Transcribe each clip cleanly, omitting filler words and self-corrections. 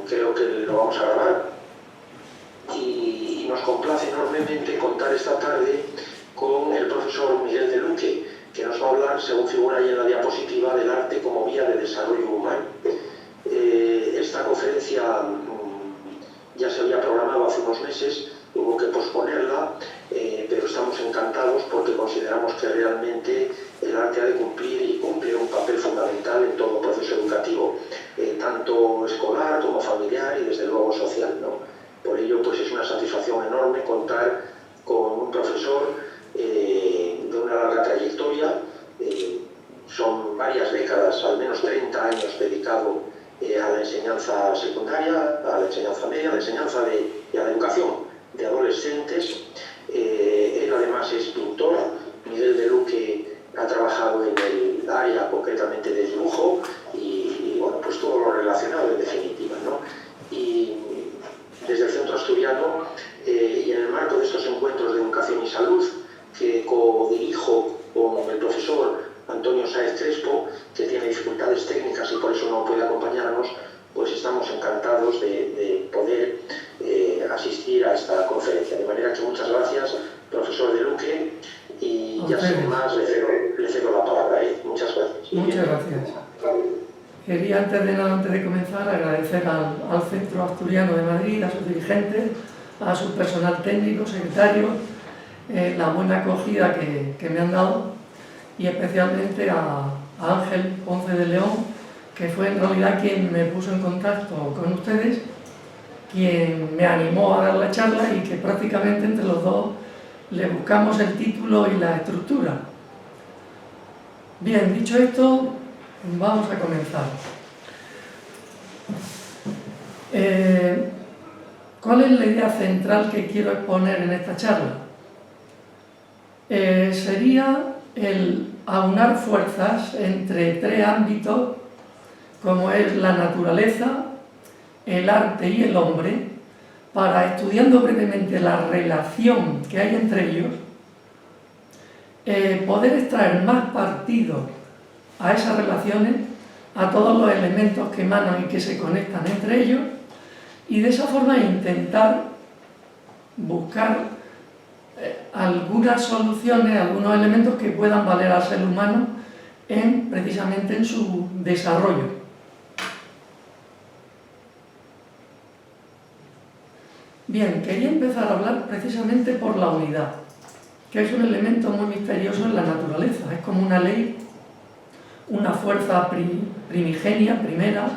creo que lo vamos a grabar y nos complace enormemente contar esta tarde con el profesor Miguel de Luque, que nos va a hablar, según figura ahí en la diapositiva, del arte como vía de desarrollo humano. Esta conferencia ya se había programado hace unos meses, hubo que posponerla, pero estamos encantados porque consideramos que realmente el arte ha de cumplir y cumple un papel fundamental en todo proceso educativo, tanto escolar como familiar y desde luego social, ¿no? Por ello, pues es una satisfacción enorme contar con un profesor de una larga trayectoria, son varias décadas, al menos 30 años dedicado a la enseñanza secundaria, a la enseñanza media, a la enseñanza y a la educación de adolescentes. Él además es pintor. Miguel de Luque ha trabajado en el área concretamente de dibujo y bueno, pues todo lo relacionado en definitiva, ¿no? Y desde el Centro Asturiano y en el marco de estos encuentros de educación y salud que codirijo con el profesor Antonio Sáez Crespo, que tiene dificultades técnicas y por eso no puede acompañarnos, pues estamos encantados de poder asistir a esta conferencia. De manera que muchas gracias, profesor de Luque, y ya sin más le cedo la palabra. Muchas gracias. Muchas gracias. Quería antes de comenzar agradecer al Centro Asturiano de Madrid, a sus dirigentes, a su personal técnico, secretario, la buena acogida que me han dado, y especialmente a Ángel Ponce de León, que fue en realidad quien me puso en contacto con ustedes, quien me animó a dar la charla y que prácticamente entre los dos le buscamos el título y la estructura. Bien, dicho esto, vamos a comenzar. ¿Cuál es la idea central que quiero exponer en esta charla? Sería el aunar fuerzas entre tres ámbitos, como es la naturaleza, el arte y el hombre, para, estudiando brevemente la relación que hay entre ellos, poder extraer más partido a esas relaciones, a todos los elementos que emanan y que se conectan entre ellos, y de esa forma intentar buscar algunas soluciones, algunos elementos que puedan valer al ser humano precisamente en su desarrollo. Bien, quería empezar a hablar precisamente por la unidad, que es un elemento muy misterioso en la naturaleza. Es como una ley, una fuerza primigenia, primera,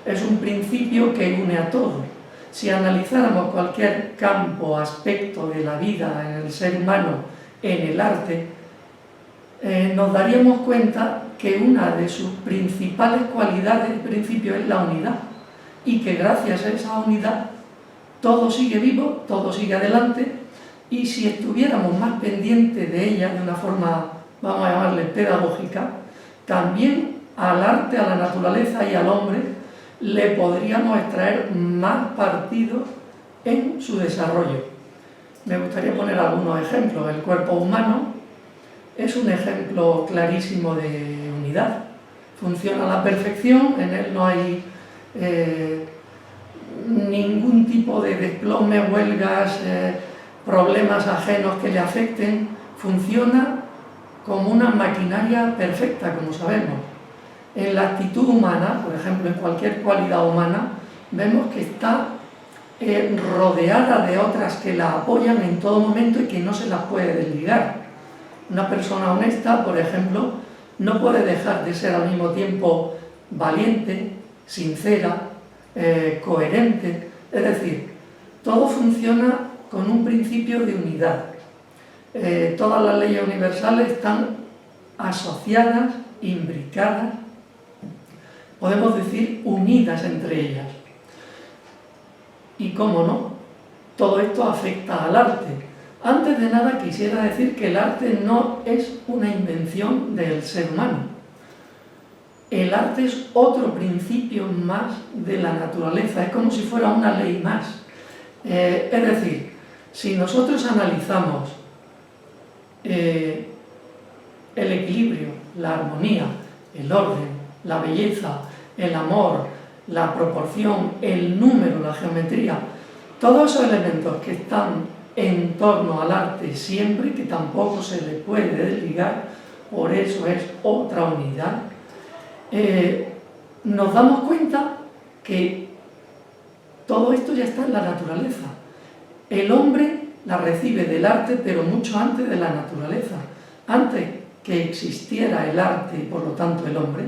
es un principio que une a todo. Si analizáramos cualquier campo, aspecto de la vida en el ser humano, en el arte, nos daríamos cuenta que una de sus principales cualidades, en principio, es la unidad, y que gracias a esa unidad todo sigue vivo, todo sigue adelante, y si estuviéramos más pendientes de ella de una forma, vamos a llamarle pedagógica, también al arte, a la naturaleza y al hombre le podríamos extraer más partido en su desarrollo. Me gustaría poner algunos ejemplos. El cuerpo humano es un ejemplo clarísimo de unidad. Funciona a la perfección, en él no hay ningún tipo de desplome, huelgas, problemas ajenos que le afecten. Funciona como una maquinaria perfecta, como sabemos. En la actitud humana, por ejemplo, en cualquier cualidad humana, vemos que está rodeada de otras que la apoyan en todo momento y que no se las puede desligar. Una persona honesta, por ejemplo, no puede dejar de ser al mismo tiempo valiente, sincera, coherente. Es decir, todo funciona con un principio de unidad. Todas las leyes universales están asociadas, imbricadas, podemos decir unidas entre ellas. Y cómo no, todo esto afecta al arte. Antes de nada quisiera decir que el arte no es una invención del ser humano. El arte es otro principio más de la naturaleza, es como si fuera una ley más. Es decir, si nosotros analizamos el equilibrio, la armonía, el orden, la belleza, el amor, la proporción, el número, la geometría, todos esos elementos que están en torno al arte siempre, que tampoco se le puede desligar, por eso es otra unidad, nos damos cuenta que todo esto ya está en la naturaleza. El hombre la recibe del arte, pero mucho antes de la naturaleza. Antes que existiera el arte y por lo tanto el hombre,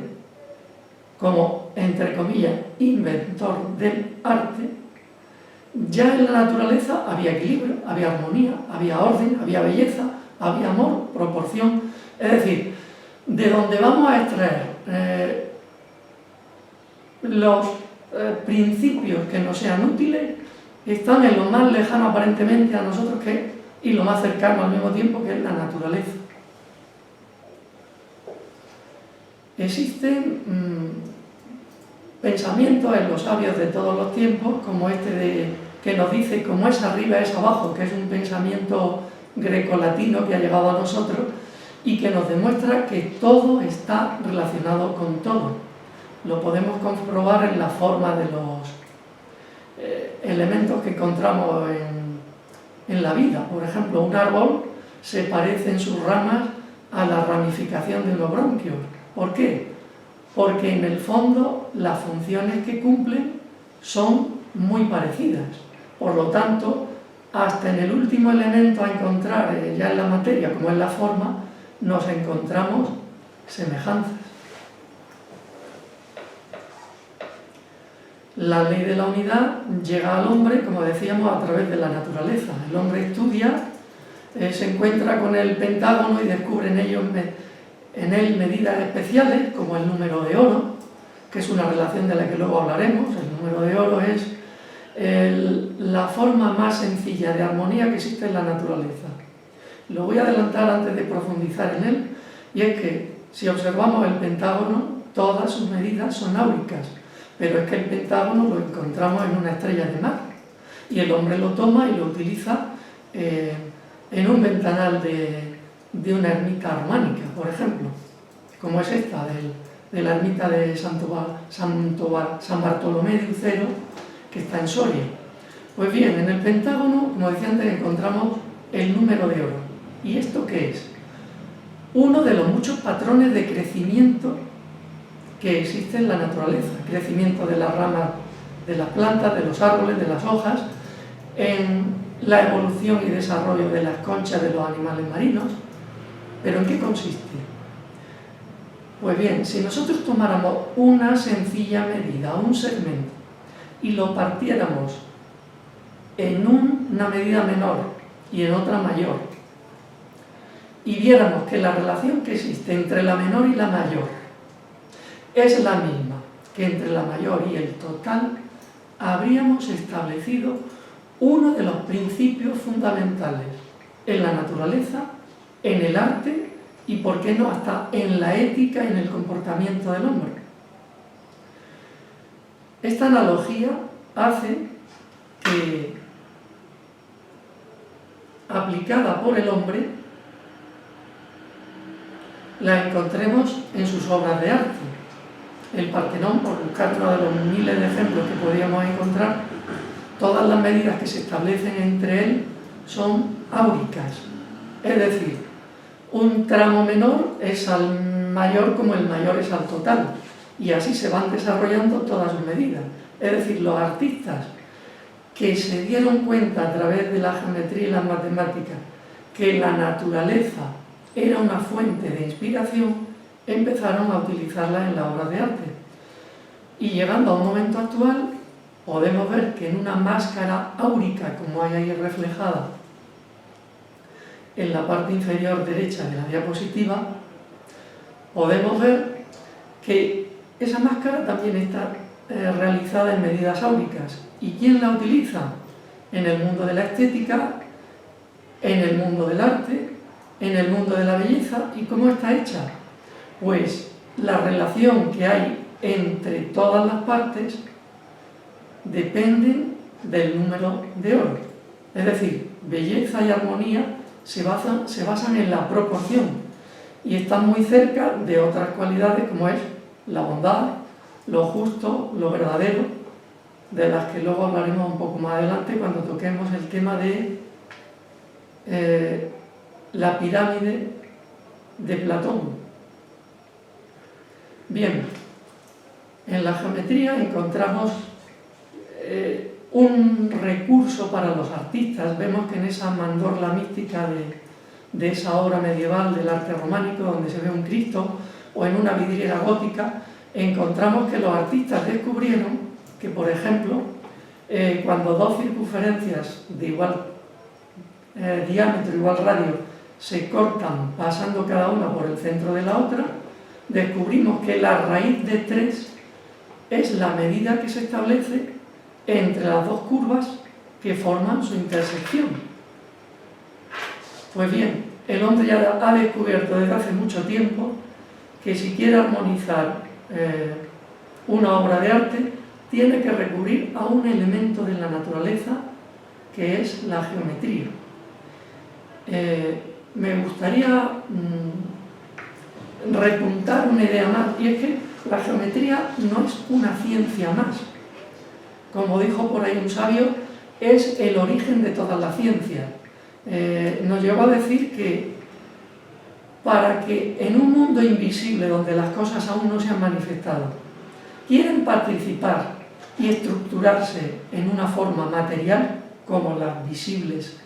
como, entre comillas, inventor del arte, ya en la naturaleza había equilibrio, había armonía, había orden, había belleza, había amor, proporción. Es decir, de donde vamos a extraer los principios que nos sean útiles, están en lo más lejano aparentemente a nosotros y lo más cercano al mismo tiempo, que es la naturaleza. Existen pensamientos en los sabios de todos los tiempos, como que nos dice como es arriba es abajo, que es un pensamiento grecolatino que ha llegado a nosotros y que nos demuestra que todo está relacionado con todo. Lo podemos comprobar en la forma de los elementos que encontramos en la vida. Por ejemplo, un árbol se parece en sus ramas a la ramificación de los bronquios. ¿Por qué? Porque en el fondo las funciones que cumplen son muy parecidas. Por lo tanto, hasta en el último elemento a encontrar ya en la materia, como es la forma, nos encontramos semejanzas. La ley de la unidad llega al hombre, como decíamos, a través de la naturaleza. El hombre estudia, se encuentra con el pentágono y descubre en él medidas especiales, como el número de oro, que es una relación de la que luego hablaremos. El número de oro es la forma más sencilla de armonía que existe en la naturaleza. Lo voy a adelantar antes de profundizar en él, y es que si observamos el pentágono, todas sus medidas son áuricas, pero es que el pentágono lo encontramos en una estrella de mar, y el hombre lo toma y lo utiliza en un ventanal de una ermita románica, por ejemplo, como es esta de la ermita de San Bartolomé de Ucero, que está en Soria. Pues bien, en el pentágono, como decía antes, encontramos el número de oro. ¿Y esto qué es? Uno de los muchos patrones de crecimiento que existe en la naturaleza. Crecimiento de las ramas de las plantas, de los árboles, de las hojas, en la evolución y desarrollo de las conchas de los animales marinos. ¿Pero en qué consiste? Pues bien, si nosotros tomáramos una sencilla medida, un segmento, y lo partiéramos en una medida menor y en otra mayor, y viéramos que la relación que existe entre la menor y la mayor es la misma que entre la mayor y el total, habríamos establecido uno de los principios fundamentales en la naturaleza, en el arte y, por qué no, hasta en la ética y en el comportamiento del hombre. Esta analogía hace que, aplicada por el hombre, la encontremos en sus obras de arte. El Partenón, por buscar uno de los miles de ejemplos que podríamos encontrar, todas las medidas que se establecen entre él son áuricas. Es decir, un tramo menor es al mayor como el mayor es al total. Y así se van desarrollando todas sus medidas. Es decir, los artistas que se dieron cuenta a través de la geometría y las matemáticas que la naturaleza era una fuente de inspiración, empezaron a utilizarla en la obra de arte. Y llegando a un momento actual, podemos ver que en una máscara áurica, como hay ahí reflejada en la parte inferior derecha de la diapositiva, podemos ver que esa máscara también está realizada en medidas áuricas. ¿Y quién la utiliza? En el mundo de la estética, en el mundo del arte, en el mundo de la belleza. ¿Y cómo está hecha? Pues la relación que hay entre todas las partes depende del número de oro. Es decir, belleza y armonía se basan en la proporción y están muy cerca de otras cualidades como es la bondad, lo justo, lo verdadero, de las que luego hablaremos un poco más adelante cuando toquemos el tema de la pirámide de Platón. Bien, en la geometría encontramos un recurso para los artistas. Vemos que en esa mandorla mística de esa obra medieval del arte románico, donde se ve un Cristo, o en una vidriera gótica, encontramos que los artistas descubrieron que, por ejemplo, cuando dos circunferencias de igual diámetro, igual radio, se cortan pasando cada una por el centro de la otra, descubrimos que la raíz de 3 es la medida que se establece entre las dos curvas que forman su intersección. Pues bien, el hombre ya ha descubierto desde hace mucho tiempo que si quiere armonizar una obra de arte, tiene que recurrir a un elemento de la naturaleza que es la geometría. Me gustaría repuntar una idea más, y es que la geometría no es una ciencia más. Como dijo por ahí un sabio, es el origen de todas las ciencias. Nos llegó a decir que para que en un mundo invisible donde las cosas aún no se han manifestado, quieren participar y estructurarse en una forma material, como las visibles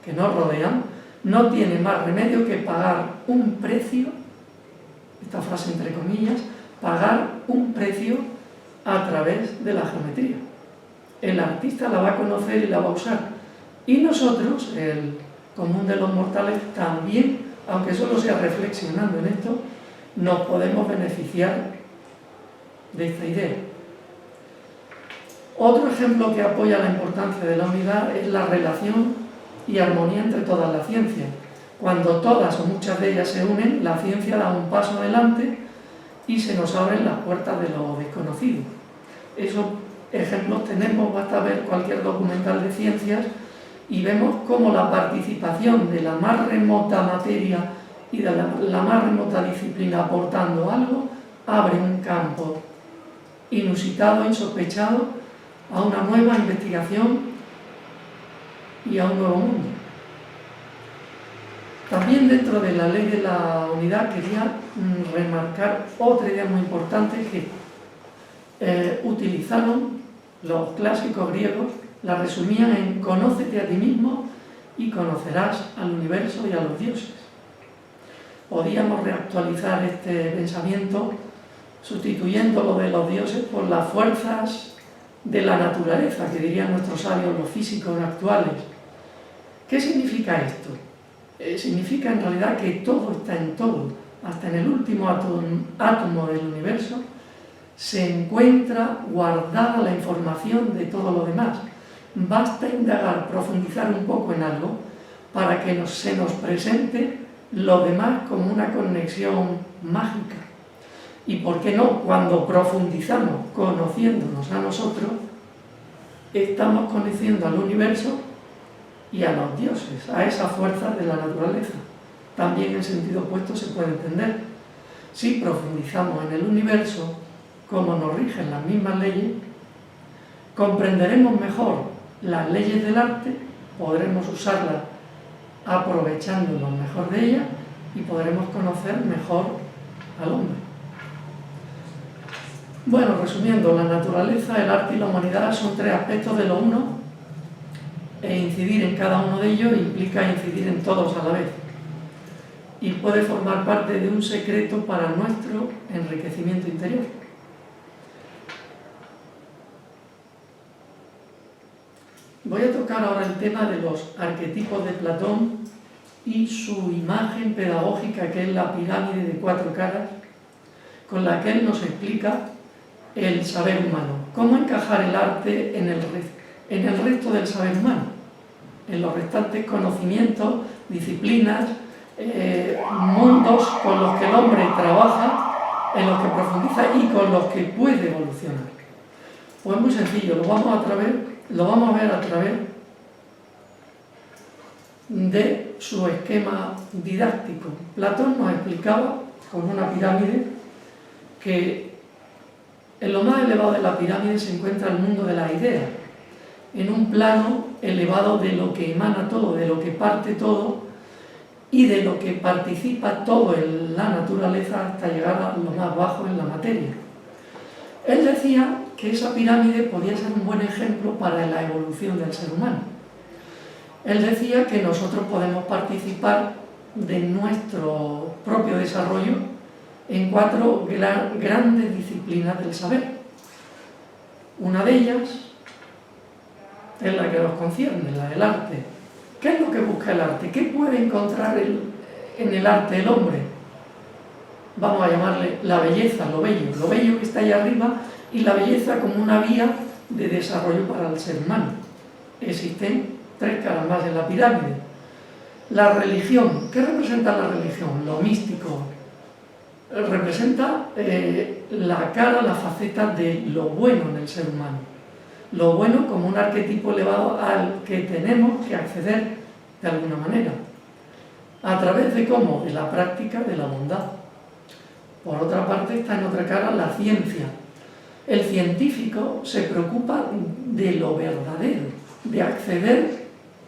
que nos rodean, no tiene más remedio que pagar un precio, esta frase entre comillas, pagar un precio a través de la geometría. El artista la va a conocer y la va a usar. Y nosotros, el común de los mortales, también, aunque solo sea reflexionando en esto, nos podemos beneficiar de esta idea. Otro ejemplo que apoya la importancia de la unidad es la relación y armonía entre todas las ciencias. Cuando todas o muchas de ellas se unen, la ciencia da un paso adelante y se nos abren las puertas de lo desconocido. Esos ejemplos tenemos, basta ver cualquier documental de ciencias y vemos cómo la participación de la más remota materia y de la más remota disciplina aportando algo, abre un campo inusitado, insospechado, a una nueva investigación y a un nuevo mundo. También dentro de la ley de la unidad quería remarcar otra idea muy importante que utilizaron los clásicos griegos, la resumían en conócete a ti mismo y conocerás al universo y a los dioses. Podíamos reactualizar este pensamiento sustituyendo lo de los dioses por las fuerzas de la naturaleza, que dirían nuestros sabios, los físicos actuales. ¿Qué significa esto? Significa en realidad que todo está en todo, hasta en el último átomo del universo se encuentra guardada la información de todo lo demás. Basta indagar, profundizar un poco en algo para que se nos presente lo demás como una conexión mágica. Y por qué no, cuando profundizamos conociéndonos a nosotros, estamos conociendo al universo y a los dioses, a esas fuerzas de la naturaleza. También en sentido opuesto se puede entender. Si profundizamos en el universo, como nos rigen las mismas leyes, comprenderemos mejor las leyes del arte, podremos usarlas aprovechándonos mejor de ellas y podremos conocer mejor al hombre. Bueno, resumiendo, la naturaleza, el arte y la humanidad son 3 aspectos de lo uno, e incidir en cada uno de ellos implica incidir en todos a la vez, y puede formar parte de un secreto para nuestro enriquecimiento interior. Voy a tocar ahora el tema de los arquetipos de Platón y su imagen pedagógica, que es la pirámide de 4 caras, con la que él nos explica el saber humano. ¿Cómo encajar el arte en el resto del saber humano? En los restantes conocimientos, disciplinas, mundos con los que el hombre trabaja, en los que profundiza y con los que puede evolucionar. Pues muy sencillo, lo vamos a ver a través de su esquema didáctico. Platón nos explicaba con una pirámide que En lo más elevado de la pirámide se encuentra el mundo de las ideas, en un plano elevado de lo que emana todo, de lo que parte todo y de lo que participa todo en la naturaleza hasta llegar a lo más bajo en la materia. Él decía que esa pirámide podía ser un buen ejemplo para la evolución del ser humano. Él decía que nosotros podemos participar de nuestro propio desarrollo en 4 grandes disciplinas del saber. Una de ellas es la que nos concierne, la del arte. ¿Qué es lo que busca el arte? ¿Qué puede encontrar en el arte el hombre? Vamos a llamarle la belleza, lo bello que está ahí arriba, y la belleza como una vía de desarrollo para el ser humano. Existen 3 caras más en la pirámide. La religión, ¿qué representa la religión? Lo místico. Representa la cara, la faceta de lo bueno en el ser humano. Lo bueno como un arquetipo elevado al que tenemos que acceder de alguna manera. ¿A través de cómo? De la práctica de la bondad. Por otra parte está en otra cara la ciencia. El científico se preocupa de lo verdadero, de acceder,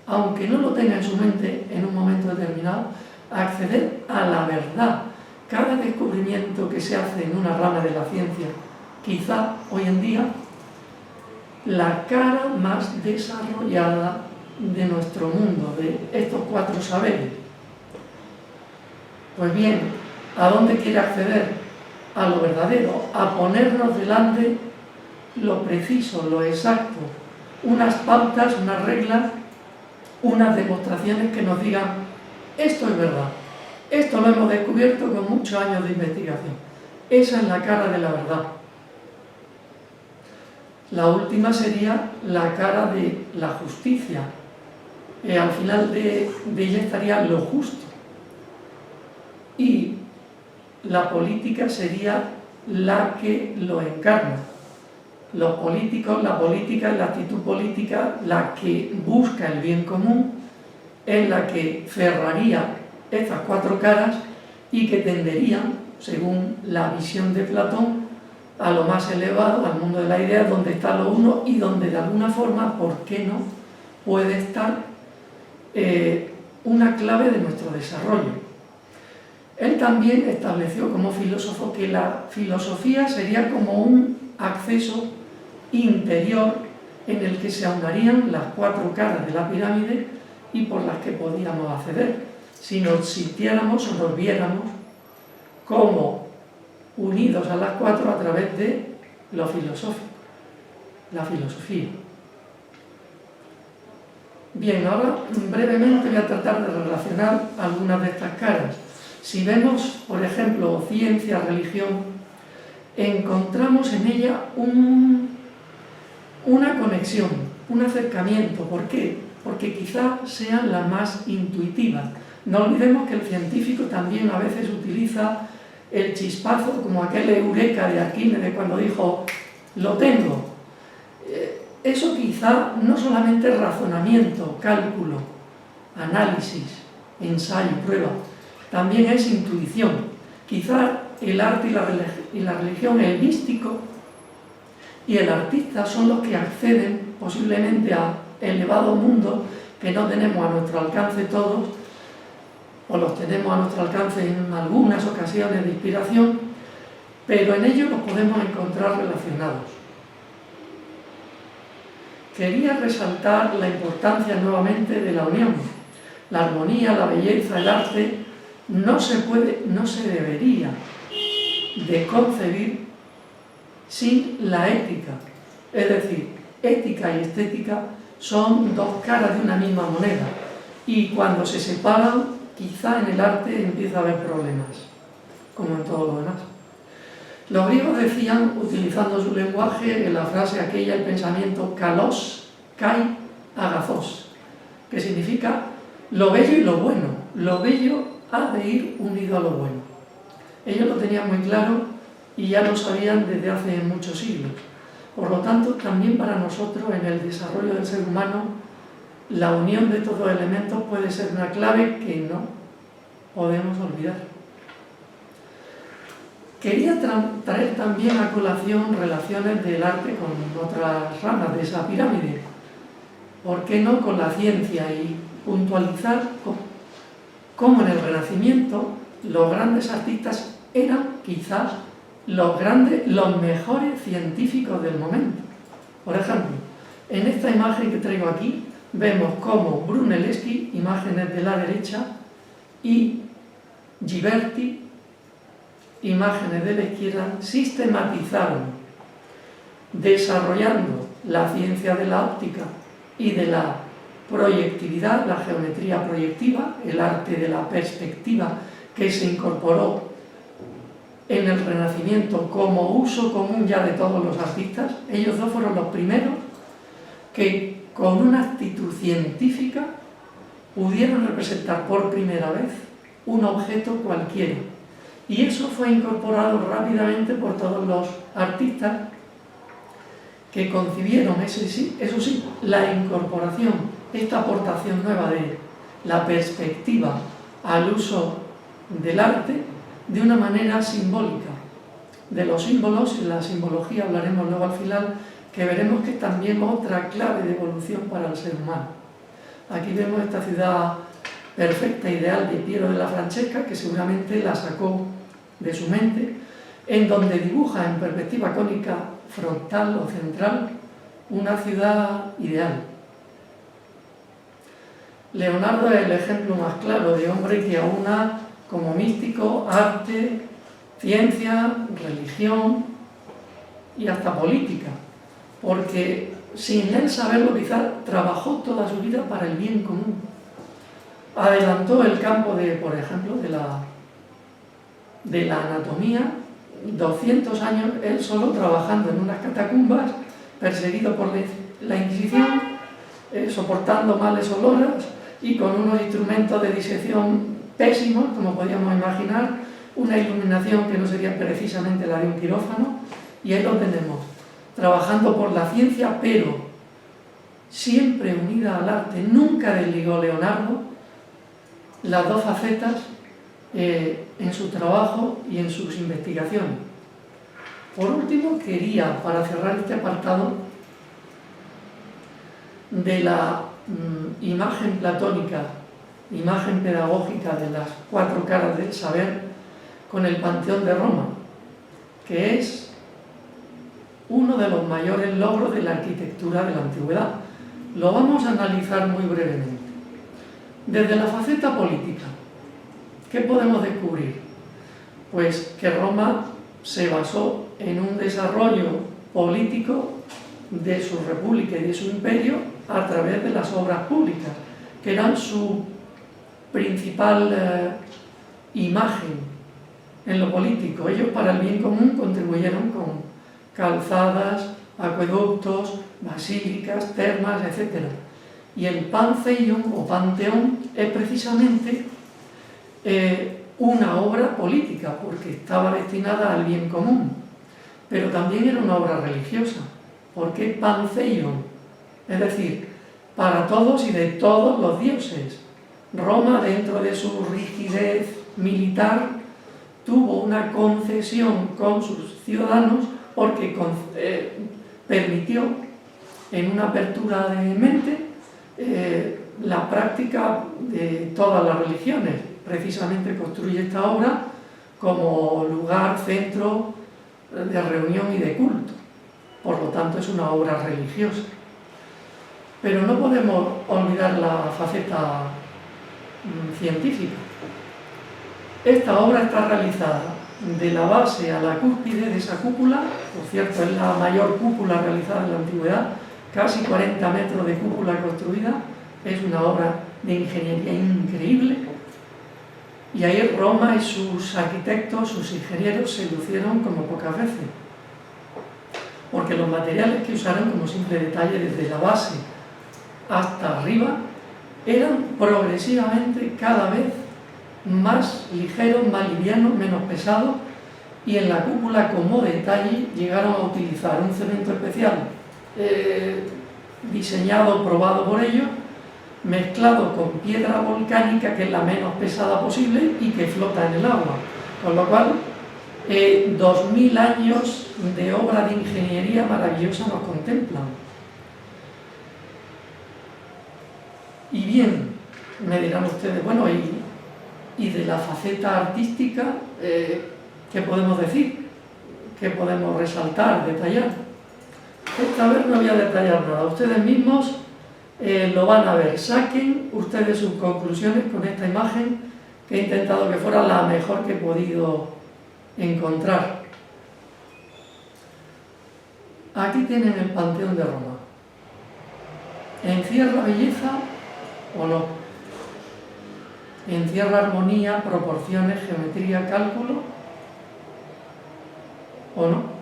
aunque no lo tenga en su mente en un momento determinado, a acceder a la verdad. Cada descubrimiento que se hace en una rama de la ciencia, quizá hoy en día, la cara más desarrollada de nuestro mundo, de estos 4 saberes. Pues bien, ¿a dónde quiere acceder? A lo verdadero, a ponernos delante lo preciso, lo exacto, unas pautas, unas reglas, unas demostraciones que nos digan, esto es verdad, esto lo hemos descubierto con muchos años de investigación. Esa es la cara de la verdad. La última sería la cara de la justicia. Al final de ella estaría lo justo. Y la política sería la que lo encarna. Los políticos, la política, la actitud política, la que busca el bien común, es la que cerraría estas 4 caras y que tenderían, según la visión de Platón, a lo más elevado, al mundo de la idea, donde está lo uno y donde de alguna forma, ¿por qué no?, puede estar una clave de nuestro desarrollo. Él también estableció como filósofo que la filosofía sería como un acceso interior en el que se aunarían las 4 caras de la pirámide y por las que podíamos acceder, si nos sintiéramos o nos viéramos como unidos a las 4 a través de lo filosófico, la filosofía. Bien, ahora brevemente voy a tratar de relacionar algunas de estas caras. Si vemos, por ejemplo, ciencia, religión, encontramos en ella una conexión, un acercamiento. ¿Por qué? Porque quizá sean las más intuitivas. No olvidemos que el científico también a veces utiliza el chispazo, como aquel eureka de Arquímedes cuando dijo, lo tengo. Eso quizá no solamente es razonamiento, cálculo, análisis, ensayo, prueba, también es intuición. Quizá el arte y la religión, el místico y el artista son los que acceden posiblemente a elevados mundos que no tenemos a nuestro alcance todos, o los tenemos a nuestro alcance en algunas ocasiones de inspiración, pero en ellos los podemos encontrar relacionados. Quería resaltar la importancia nuevamente de la unión. La armonía, la belleza, el arte no se debería de concebir sin la ética. Es decir, ética y estética son 2 caras de una misma moneda y cuando se separan, quizá en el arte empieza a haber problemas, como en todo lo demás. Los griegos decían, utilizando su lenguaje, en la frase aquella, el pensamiento kalos, kai, agazos, que significa lo bello y lo bueno. Lo bello ha de ir unido a lo bueno. Ellos lo tenían muy claro y ya lo sabían desde hace muchos siglos. Por lo tanto, también para nosotros, en el desarrollo del ser humano, la unión de estos 2 elementos puede ser una clave que no podemos olvidar. Quería traer también a colación relaciones del arte con otras ramas de esa pirámide. ¿Por qué no con la ciencia? Y puntualizar cómo en el Renacimiento los grandes artistas eran quizás los mejores científicos del momento. Por ejemplo, en esta imagen que traigo aquí vemos cómo Brunelleschi, imágenes de la derecha, y Ghiberti, imágenes de la izquierda, sistematizaron, desarrollando la ciencia de la óptica y de la proyectividad, la geometría proyectiva, el arte de la perspectiva que se incorporó en el Renacimiento como uso común ya de todos los artistas. Ellos dos fueron los primeros que con una actitud científica pudieron representar por primera vez un objeto cualquiera. Y eso fue incorporado rápidamente por todos los artistas que concibieron, eso sí, la incorporación, esta aportación nueva de la perspectiva al uso del arte de una manera simbólica. De los símbolos y la simbología hablaremos luego al final, que veremos que es también otra clave de evolución para el ser humano. Aquí vemos esta ciudad perfecta, ideal de Piero della Francesca, que seguramente la sacó de su mente, en donde dibuja en perspectiva cónica frontal o central una ciudad ideal. Leonardo es el ejemplo más claro de hombre que aúna como místico arte, ciencia, religión y hasta política, porque sin él saberlo quizás trabajó toda su vida para el bien común. Adelantó el campo de, por ejemplo, de la anatomía, 200 años él solo trabajando en unas catacumbas, perseguido por la Inquisición, soportando males olores y con unos instrumentos de disección pésimos, como podíamos imaginar, una iluminación que no sería precisamente la de un quirófano, y ahí lo tenemos, trabajando por la ciencia, pero siempre unida al arte. Nunca desligó Leonardo las dos facetas en su trabajo y en sus investigaciones. Por último, quería, para cerrar este apartado, de la imagen platónica, imagen pedagógica de las cuatro caras del saber, con el Panteón de Roma, que es uno de los mayores logros de la arquitectura de la antigüedad. Lo vamos a analizar muy brevemente. Desde la faceta política, ¿qué podemos descubrir? Pues que Roma se basó en un desarrollo político de su república y de su imperio a través de las obras públicas, que eran su principal imagen en lo político. Ellos, para el bien común, contribuyeron con calzadas, acueductos, basílicas, termas, etc. Y el Pantheon o Panteón es precisamente una obra política, porque estaba destinada al bien común, pero también era una obra religiosa. ¿Por qué Pantheon? Es decir, para todos y de todos los dioses. Roma, dentro de su rigidez militar, tuvo una concesión con sus ciudadanos porque permitió, en una apertura de mente, la práctica de todas las religiones. Precisamente construye esta obra como lugar, centro de reunión y de culto. Por lo tanto, es una obra religiosa. Pero no podemos olvidar la faceta científica. Esta obra está realizada de la base a la cúspide de esa cúpula. Por cierto, es la mayor cúpula realizada en la antigüedad, casi 40 metros de cúpula construida. Es una obra de ingeniería increíble. Y ahí Roma y sus arquitectos, sus ingenieros, se lucieron como pocas veces. Porque los materiales que usaron, como simple detalle, desde la base hasta arriba, eran progresivamente cada vez más ligeros, más livianos, menos pesados, y en la cúpula, como detalle, llegaron a utilizar un cemento especial diseñado, probado por ellos, mezclado con piedra volcánica, que es la menos pesada posible y que flota en el agua, con lo cual 2000 años de obra de ingeniería maravillosa nos contemplan. Y bien, me dirán ustedes, bueno, y de la faceta artística, ¿qué podemos decir? ¿Qué podemos resaltar, detallar? Esta vez no voy a detallar nada, ustedes mismos lo van a ver. Saquen ustedes sus conclusiones con esta imagen que he intentado que fuera la mejor que he podido encontrar. Aquí tienen el Panteón de Roma. ¿Encierra belleza o no? ¿Encierra armonía, proporciones, geometría, cálculo o no?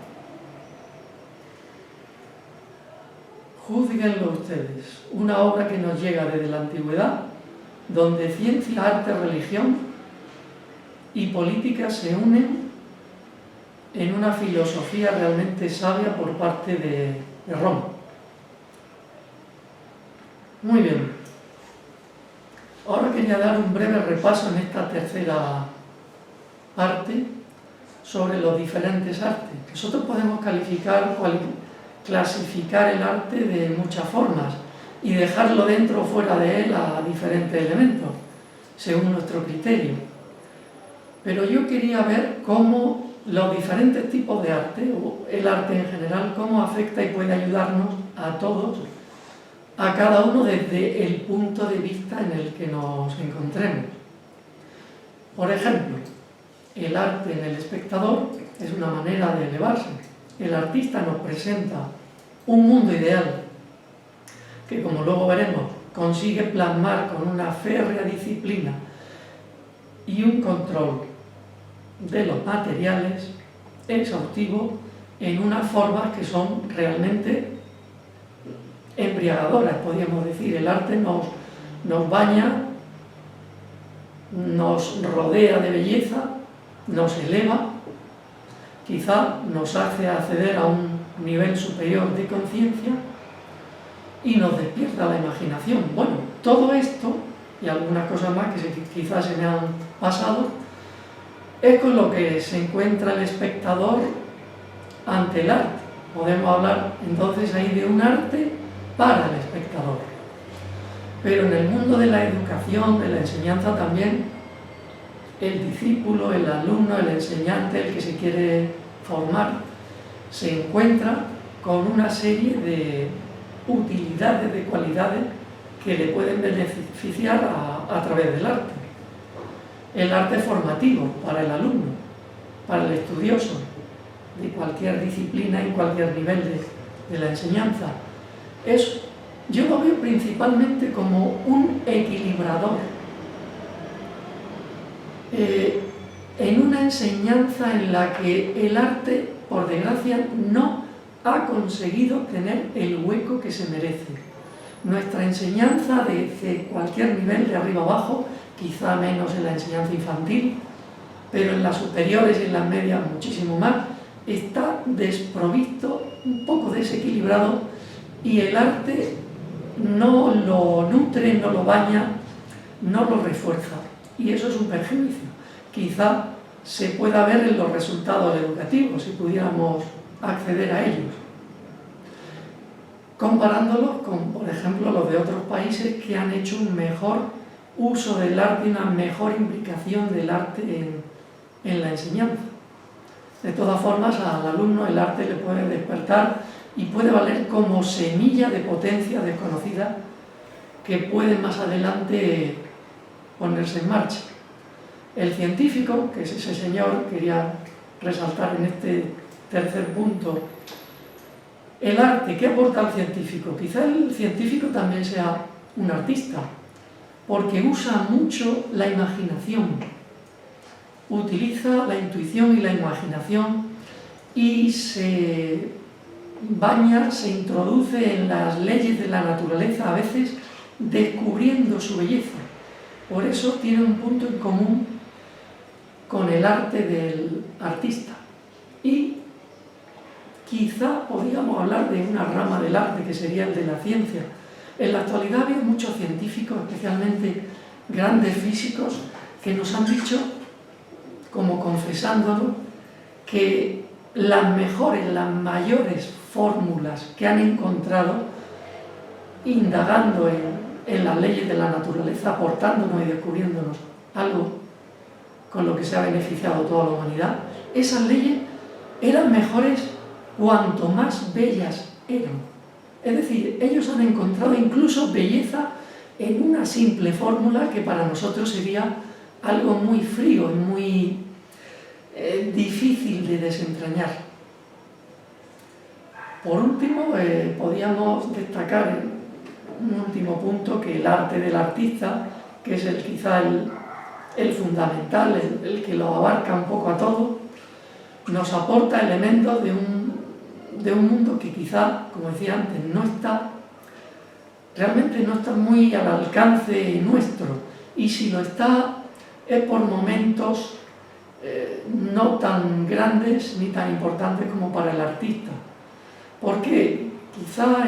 Júzguenlo ustedes. Una obra que nos llega desde la antigüedad, donde ciencia, arte, religión y política se unen en una filosofía realmente sabia por parte de Roma. Muy bien. Ahora quería dar un breve repaso en esta tercera parte sobre los diferentes artes. Nosotros podemos clasificar el arte de muchas formas y dejarlo dentro o fuera de él a diferentes elementos, según nuestro criterio. Pero yo quería ver cómo los diferentes tipos de arte, o el arte en general, cómo afecta y puede ayudarnos a todos, a cada uno desde el punto de vista en el que nos encontremos. Por ejemplo, el arte en el espectador es una manera de elevarse. El artista nos presenta un mundo ideal que, como luego veremos, consigue plasmar con una férrea disciplina y un control de los materiales exhaustivo en unas formas que son realmente embriagadoras, podríamos decir. El arte nos baña, nos rodea de belleza, nos eleva, quizá nos hace acceder a un nivel superior de conciencia y nos despierta la imaginación. Bueno, todo esto y algunas cosas más que quizás se me han pasado es con lo que se encuentra el espectador ante el arte. Podemos hablar entonces ahí de un arte para el espectador. Pero en el mundo de la educación, de la enseñanza también, el discípulo, el alumno, el enseñante, el que se quiere formar, se encuentra con una serie de utilidades, de cualidades que le pueden beneficiar a través del arte. El arte formativo para el alumno, para el estudioso, de cualquier disciplina, en cualquier nivel de la enseñanza. Yo lo veo principalmente como un equilibrador. En una enseñanza en la que el arte, por desgracia, no ha conseguido tener el hueco que se merece. Nuestra enseñanza de cualquier nivel, de arriba abajo, quizá menos en la enseñanza infantil, pero en las superiores y en las medias muchísimo más, está desprovisto, un poco desequilibrado, y el arte no lo nutre, no lo baña, no lo refuerza. Y eso es un perjuicio. Quizá se pueda ver en los resultados educativos, si pudiéramos acceder a ellos, comparándolos con, por ejemplo, los de otros países que han hecho un mejor uso del arte y una mejor implicación del arte en la enseñanza. De todas formas, al alumno el arte le puede despertar y puede valer como semilla de potencia desconocida que puede más adelante ponerse en marcha. El científico, que es ese señor, quería resaltar en este tercer punto, el arte, ¿qué aporta al científico? Quizá el científico también sea un artista, porque usa mucho la imaginación, utiliza la intuición y la imaginación y se baña, se introduce en las leyes de la naturaleza, a veces descubriendo su belleza. Por eso tiene un punto en común con el arte del artista. Y quizá podríamos hablar de una rama del arte que sería el de la ciencia. En la actualidad hay muchos científicos, especialmente grandes físicos, que nos han dicho, como confesándonos, que las mejores, las mayores fórmulas que han encontrado indagando en las leyes de la naturaleza, aportándonos y descubriéndonos algo con lo que se ha beneficiado toda la humanidad, esas leyes eran mejores cuanto más bellas eran. Es decir, ellos han encontrado incluso belleza en una simple fórmula que para nosotros sería algo muy frío y muy difícil de desentrañar. Por último, podríamos destacar un último punto, que el arte del artista, que es quizá el fundamental, el que lo abarca un poco a todo, nos aporta elementos de un mundo que quizá, como decía antes, realmente no está muy al alcance nuestro, y si lo está es por momentos no tan grandes ni tan importantes como para el artista, porque quizá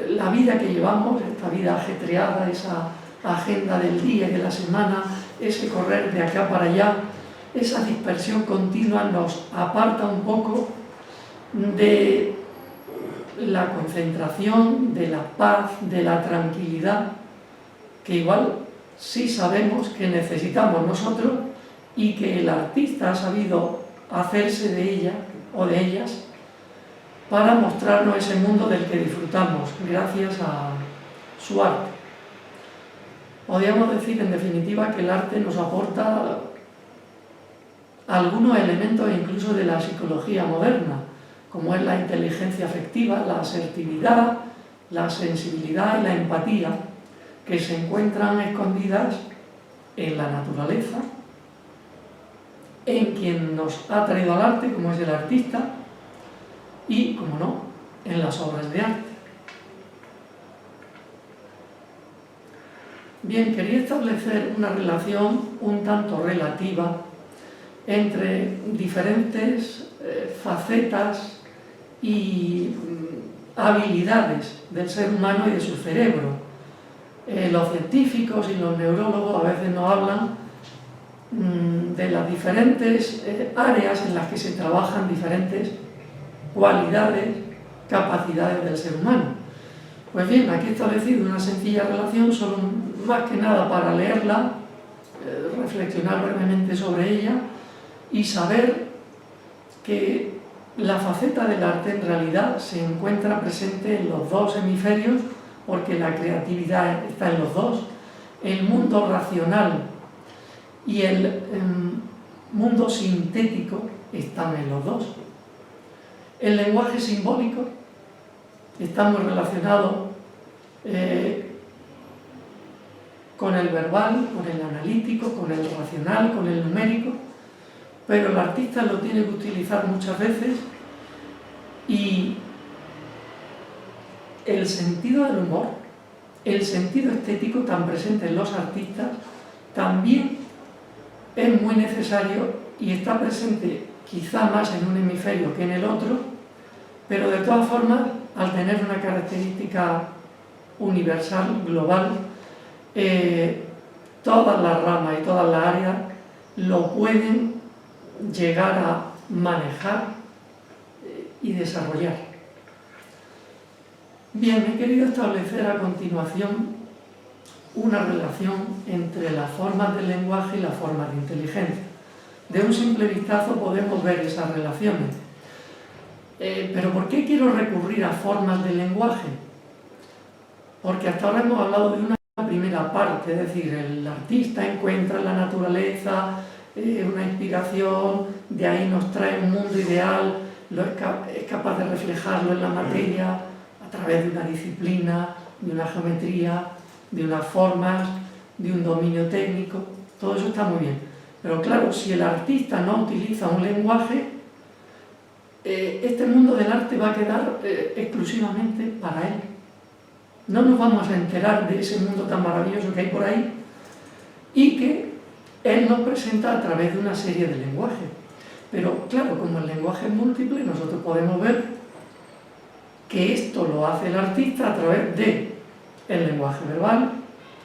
la vida que llevamos, esta vida ajetreada, esa agenda del día y de la semana, ese correr de acá para allá, esa dispersión continua nos aparta un poco de la concentración, de la paz, de la tranquilidad, que igual sí sabemos que necesitamos nosotros y que el artista ha sabido hacerse de ella o de ellas para mostrarnos ese mundo del que disfrutamos gracias a su arte. Podríamos decir, en definitiva, que el arte nos aporta algunos elementos incluso de la psicología moderna, como es la inteligencia afectiva, la asertividad, la sensibilidad y la empatía, que se encuentran escondidas en la naturaleza, en quien nos ha traído al arte, como es el artista, y, como no, en las obras de arte. Bien, quería establecer una relación un tanto relativa entre diferentes facetas y habilidades del ser humano y de su cerebro. Los científicos y los neurólogos a veces nos hablan de las diferentes áreas en las que se trabajan diferentes cualidades, capacidades del ser humano. Pues bien, aquí he establecido una sencilla relación, solo más que nada para leerla, reflexionar brevemente sobre ella y saber que la faceta del arte en realidad se encuentra presente en los dos hemisferios, porque la creatividad está en los dos, el mundo racional y el mundo sintético están en los dos. El lenguaje simbólico está muy relacionado con el verbal, con el analítico, con el racional, con el numérico, pero el artista lo tiene que utilizar muchas veces, y el sentido del humor, el sentido estético tan presente en los artistas, también es muy necesario y está presente quizá más en un hemisferio que en el otro, pero de todas formas, al tener una característica universal, global, todas las ramas y todas las áreas lo pueden llegar a manejar y desarrollar. Bien, he querido establecer a continuación una relación entre las formas del lenguaje y las formas de inteligencia. De un simple vistazo podemos ver esas relaciones. Pero ¿por qué quiero recurrir a formas del lenguaje? Porque hasta ahora hemos hablado de una primera parte, es decir, el artista encuentra en la naturaleza una inspiración, de ahí nos trae un mundo ideal, es capaz de reflejarlo en la materia a través de una disciplina, de una geometría, de unas formas, de un dominio técnico. Todo eso está muy bien. Pero claro, si el artista no utiliza un lenguaje, este mundo del arte va a quedar exclusivamente para él. No nos vamos a enterar de ese mundo tan maravilloso que hay por ahí y que él nos presenta a través de una serie de lenguajes. Pero claro, como el lenguaje es múltiple, nosotros podemos ver que esto lo hace el artista a través del lenguaje verbal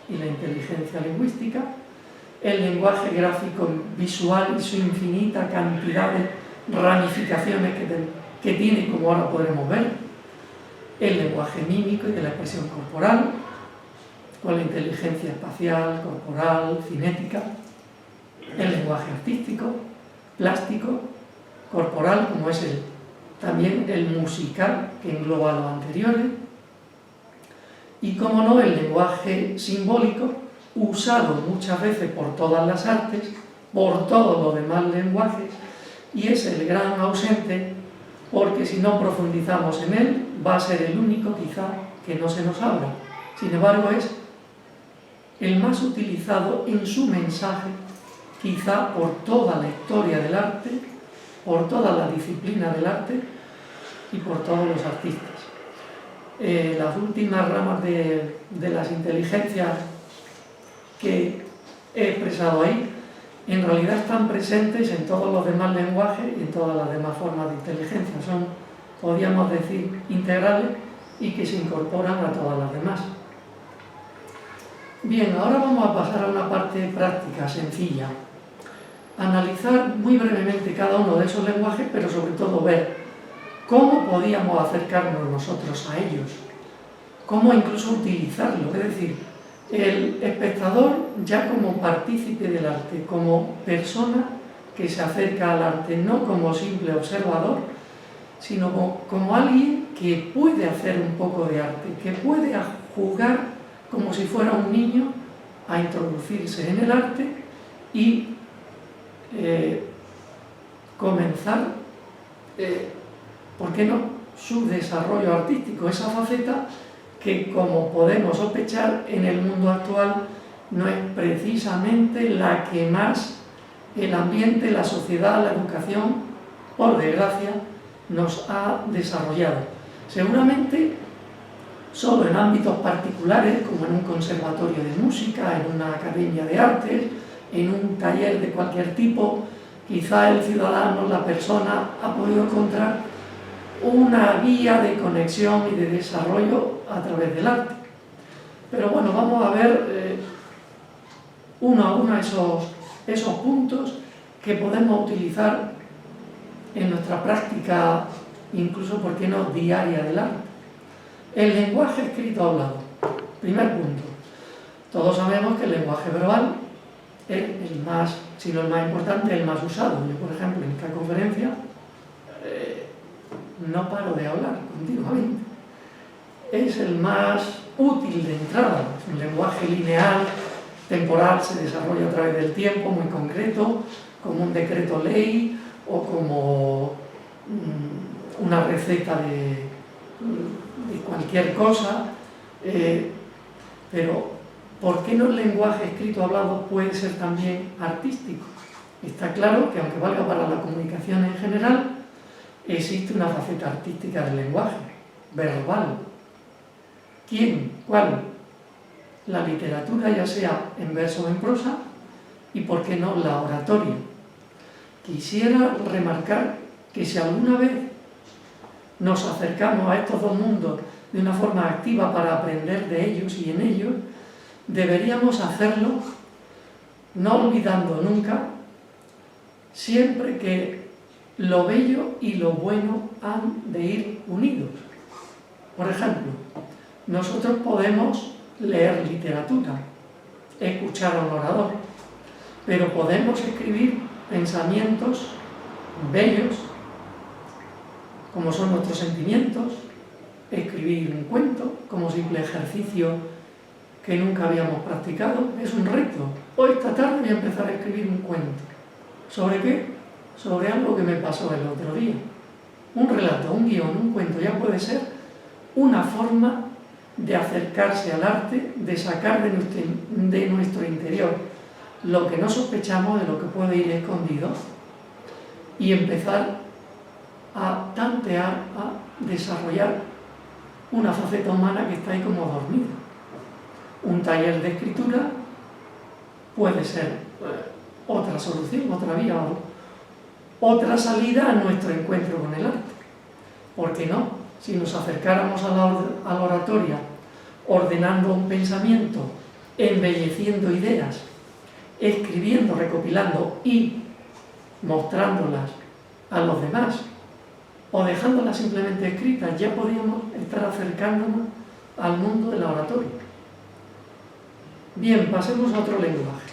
y la inteligencia lingüística, el lenguaje gráfico visual y su infinita cantidad ramificaciones que tiene, como ahora podremos ver, el lenguaje mímico y de la expresión corporal, con la inteligencia espacial, corporal, cinética, el lenguaje artístico, plástico, corporal, como es también el musical, que engloba los anteriores, y, como no, el lenguaje simbólico, usado muchas veces por todas las artes, por todos los demás lenguajes, y es el gran ausente, porque si no profundizamos en él, va a ser el único quizá que no se nos abra. Sin embargo, es el más utilizado en su mensaje, quizá por toda la historia del arte, por toda la disciplina del arte y por todos los artistas. Las últimas ramas de las inteligencias que he expresado ahí, en realidad están presentes en todos los demás lenguajes y en todas las demás formas de inteligencia. Son, podríamos decir, integrales y que se incorporan a todas las demás. Bien, ahora vamos a pasar a una parte práctica, sencilla. Analizar muy brevemente cada uno de esos lenguajes, pero sobre todo ver cómo podíamos acercarnos nosotros a ellos, cómo incluso utilizarlo, es decir, el espectador ya como partícipe del arte, como persona que se acerca al arte, no como simple observador, sino como alguien que puede hacer un poco de arte, que puede jugar como si fuera un niño a introducirse en el arte y comenzar, ¿por qué no?, su desarrollo artístico, esa faceta que, como podemos sospechar, en el mundo actual no es precisamente la que más el ambiente, la sociedad, la educación, por desgracia, nos ha desarrollado. Seguramente solo en ámbitos particulares, como en un conservatorio de música, en una academia de artes, en un taller de cualquier tipo, quizá el ciudadano, la persona, ha podido encontrar una vía de conexión y de desarrollo a través del arte. Pero bueno, vamos a ver uno a uno esos puntos que podemos utilizar en nuestra práctica, incluso, ¿por qué no?, diaria del arte. El lenguaje escrito hablado. Primer punto. Todos sabemos que el lenguaje verbal es el más, si no el más importante, el más usado. Yo, por ejemplo, en esta conferencia no paro de hablar continuamente. Es el más útil de entrada. Es un lenguaje lineal, temporal, se desarrolla a través del tiempo, muy concreto, como un decreto ley o como una receta de cualquier cosa, pero ¿por qué no el lenguaje escrito hablado puede ser también artístico? Está claro que, aunque valga para la comunicación en general, existe una faceta artística del lenguaje, verbal. ¿Quién? ¿Cuál? La literatura, ya sea en verso o en prosa, y ¿por qué no la oratoria? Quisiera remarcar que si alguna vez nos acercamos a estos dos mundos de una forma activa para aprender de ellos y en ellos, deberíamos hacerlo no olvidando nunca siempre que lo bello y lo bueno han de ir unidos. Por ejemplo, nosotros podemos leer literatura, escuchar a un orador, pero podemos escribir pensamientos bellos, como son nuestros sentimientos, escribir un cuento como simple ejercicio que nunca habíamos practicado. Es un reto. Hoy, esta tarde, voy a empezar a escribir un cuento. ¿Sobre qué? Sobre algo que me pasó el otro día. Un relato, un guión, un cuento, ya puede ser una forma de acercarse al arte, de sacar de nuestro interior lo que no sospechamos, de lo que puede ir escondido, y empezar a tantear, a desarrollar una faceta humana que está ahí como dormida. Un taller de escritura puede ser otra solución, otra vía, otra salida a nuestro encuentro con el arte. ¿Por qué no? Si nos acercáramos a la oratoria ordenando un pensamiento, embelleciendo ideas, escribiendo, recopilando y mostrándolas a los demás, o dejándolas simplemente escritas, ya podríamos estar acercándonos al mundo de la oratoria. Bien, pasemos a otro lenguaje.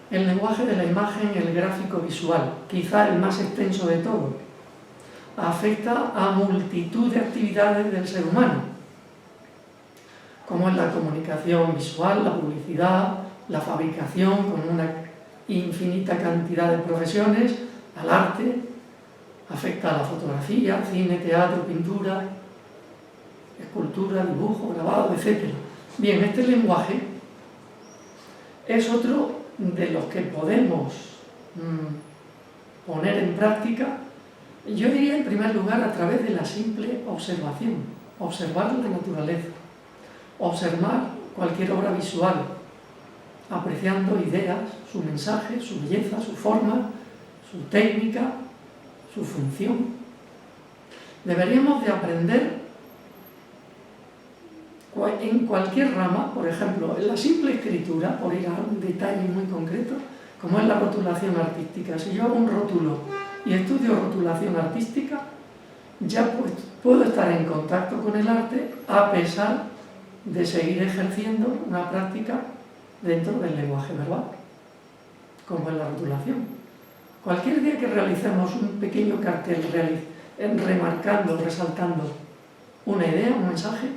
El lenguaje de la imagen, el gráfico visual, quizá el más extenso de todos. Afecta a multitud de actividades del ser humano, como es la comunicación visual, la publicidad, la fabricación, con una infinita cantidad de profesiones, al arte, afecta a la fotografía, cine, teatro, pintura, escultura, dibujo, grabado, etc. Bien, este lenguaje es otro de los que podemos poner en práctica, yo diría en primer lugar a través de la simple observación, observar la naturaleza, observar cualquier obra visual, apreciando ideas, su mensaje, su belleza, su forma, su técnica, su función. Deberíamos de aprender en cualquier rama, por ejemplo, en la simple escritura, por ir a un detalle muy concreto, como es la rotulación artística. Si yo hago un rótulo y estudio rotulación artística, ya puedo estar en contacto con el arte a pesar de seguir ejerciendo una práctica dentro del lenguaje verbal, como es la rotulación. Cualquier día que realicemos un pequeño cartel remarcando, resaltando una idea, un mensaje,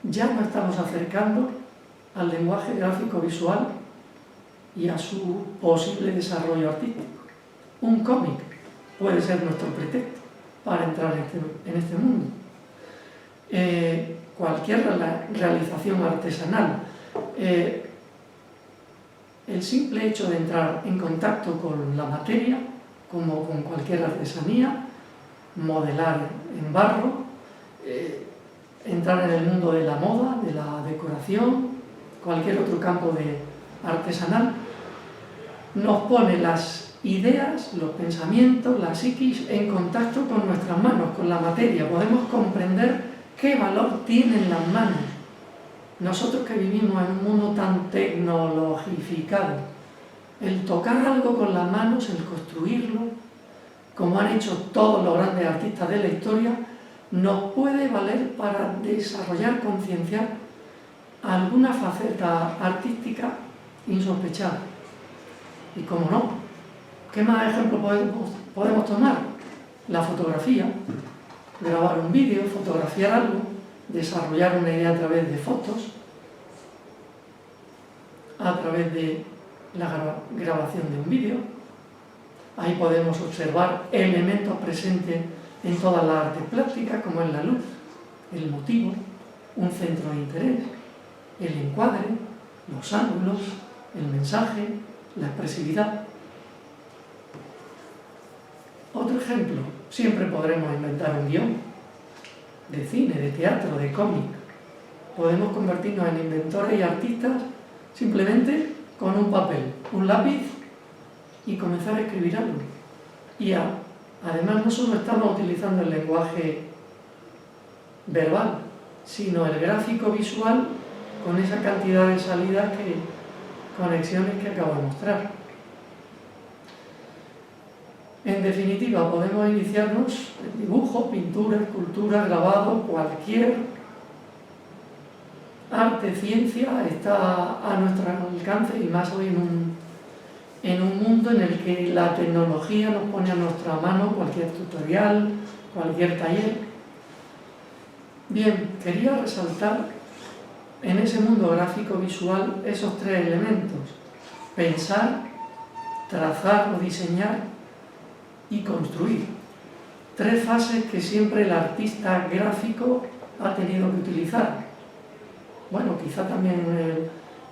ya nos estamos acercando al lenguaje gráfico visual y a su posible desarrollo artístico. Un cómic puede ser nuestro pretexto para entrar en este mundo. Cualquier realización artesanal, el simple hecho de entrar en contacto con la materia, como con cualquier artesanía, modelar en barro, entrar en el mundo de la moda, de la decoración, cualquier otro campo artesanal, nos pone las ideas, los pensamientos, la psiquis en contacto con nuestras manos, con la materia. Podemos comprender qué valor tienen las manos. Nosotros que vivimos en un mundo tan tecnologificado, el tocar algo con las manos, el construirlo, como han hecho todos los grandes artistas de la historia, nos puede valer para desarrollar, concienciar alguna faceta artística insospechada. Y cómo no, ¿qué más ejemplos podemos tomar? La fotografía, grabar un vídeo, fotografiar algo, desarrollar una idea a través de fotos, a través de la grabación de un vídeo. Ahí podemos observar elementos presentes en todas las artes plásticas, como es la luz, el motivo, un centro de interés, el encuadre, los ángulos, el mensaje, la expresividad. Otro ejemplo, siempre podremos inventar un guión de cine, de teatro, de cómic. Podemos convertirnos en inventores y artistas simplemente con un papel, un lápiz y comenzar a escribir algo. Y además no solo estamos utilizando el lenguaje verbal, sino el gráfico visual con esa cantidad de salidas, conexiones que acabo de mostrar. En definitiva, podemos iniciarnos en dibujo, pintura, escultura, grabado, cualquier arte, ciencia está a nuestro alcance, y más hoy en un mundo en el que la tecnología nos pone a nuestra mano cualquier tutorial, cualquier taller. Bien, quería resaltar en ese mundo gráfico visual esos tres elementos: pensar, trazar o diseñar y construir. Tres fases que siempre el artista gráfico ha tenido que utilizar. Bueno, quizá también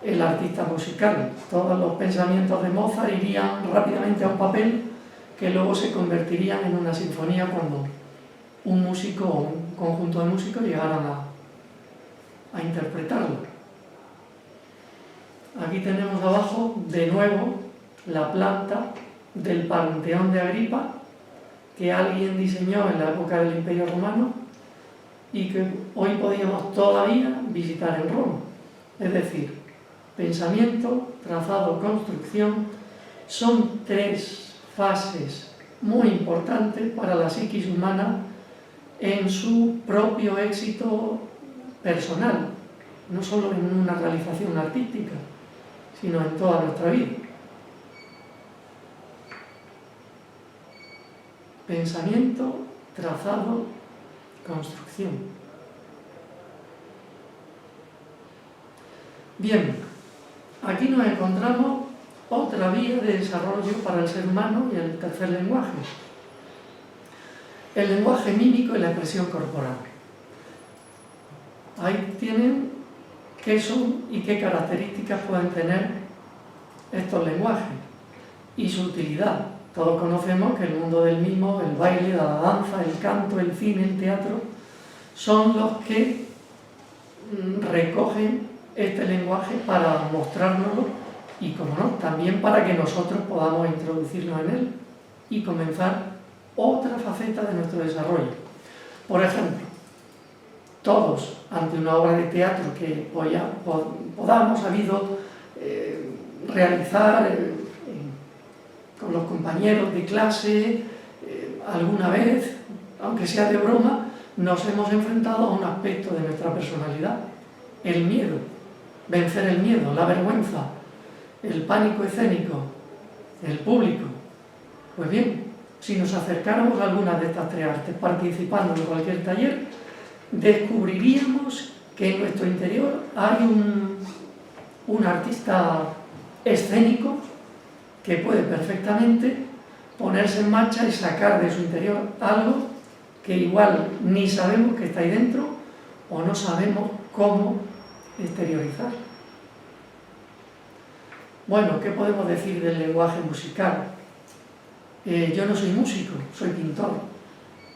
el artista musical. Todos los pensamientos de Mozart irían rápidamente a un papel que luego se convertirían en una sinfonía cuando un músico o un conjunto de músicos llegaran a interpretarlo. Aquí tenemos abajo de nuevo la planta del Panteón de Agripa, que alguien diseñó en la época del Imperio Romano y que hoy podíamos todavía visitar en Roma. Es decir, pensamiento, trazado, construcción son tres fases muy importante para la psiquis humana en su propio éxito personal, no solo en una realización artística, sino en toda nuestra vida. Pensamiento, trazado, construcción. Bien, aquí nos encontramos otra vía de desarrollo para el ser humano y el tercer lenguaje. El lenguaje mímico y la expresión corporal. Ahí tienen qué son y qué características pueden tener estos lenguajes y su utilidad. Todos conocemos que el mundo del mimo, el baile, la danza, el canto, el cine, el teatro, son los que recogen este lenguaje para mostrárnoslo y, como no, también para que nosotros podamos introducirnos en él y comenzar otra faceta de nuestro desarrollo. Por ejemplo, todos, ante una obra de teatro que podamos habido realizar con los compañeros de clase alguna vez, aunque sea de broma, nos hemos enfrentado a un aspecto de nuestra personalidad, el miedo, vencer el miedo, la vergüenza, el pánico escénico, el público. Pues bien, si nos acercáramos a alguna de estas tres artes participando en cualquier taller, descubriríamos que en nuestro interior hay un artista escénico que puede perfectamente ponerse en marcha y sacar de su interior algo que igual ni sabemos que está ahí dentro o no sabemos cómo exteriorizar. Bueno, ¿qué podemos decir del lenguaje musical? Yo no soy músico, soy pintor,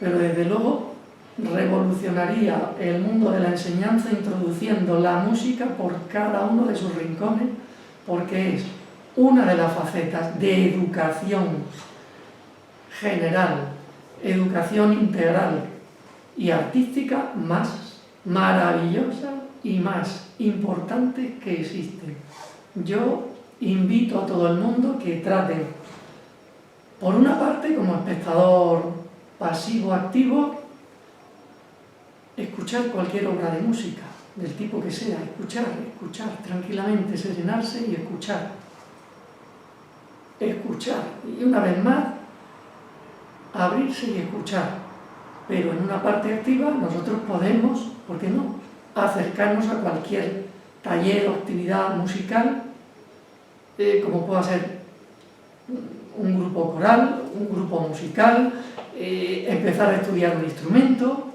pero desde luego revolucionaría el mundo de la enseñanza introduciendo la música por cada uno de sus rincones, porque es una de las facetas de educación general, educación integral y artística más maravillosa y más importante que existen. Yo invito a todo el mundo que traten, por una parte, como espectador pasivo-activo, escuchar cualquier obra de música, del tipo que sea, escuchar tranquilamente, serenarse y escuchar. Y una vez más, abrirse y escuchar. Pero en una parte activa nosotros podemos, ¿por qué no?, acercarnos a cualquier taller o actividad musical, como pueda ser un grupo coral, un grupo musical, empezar a estudiar un instrumento.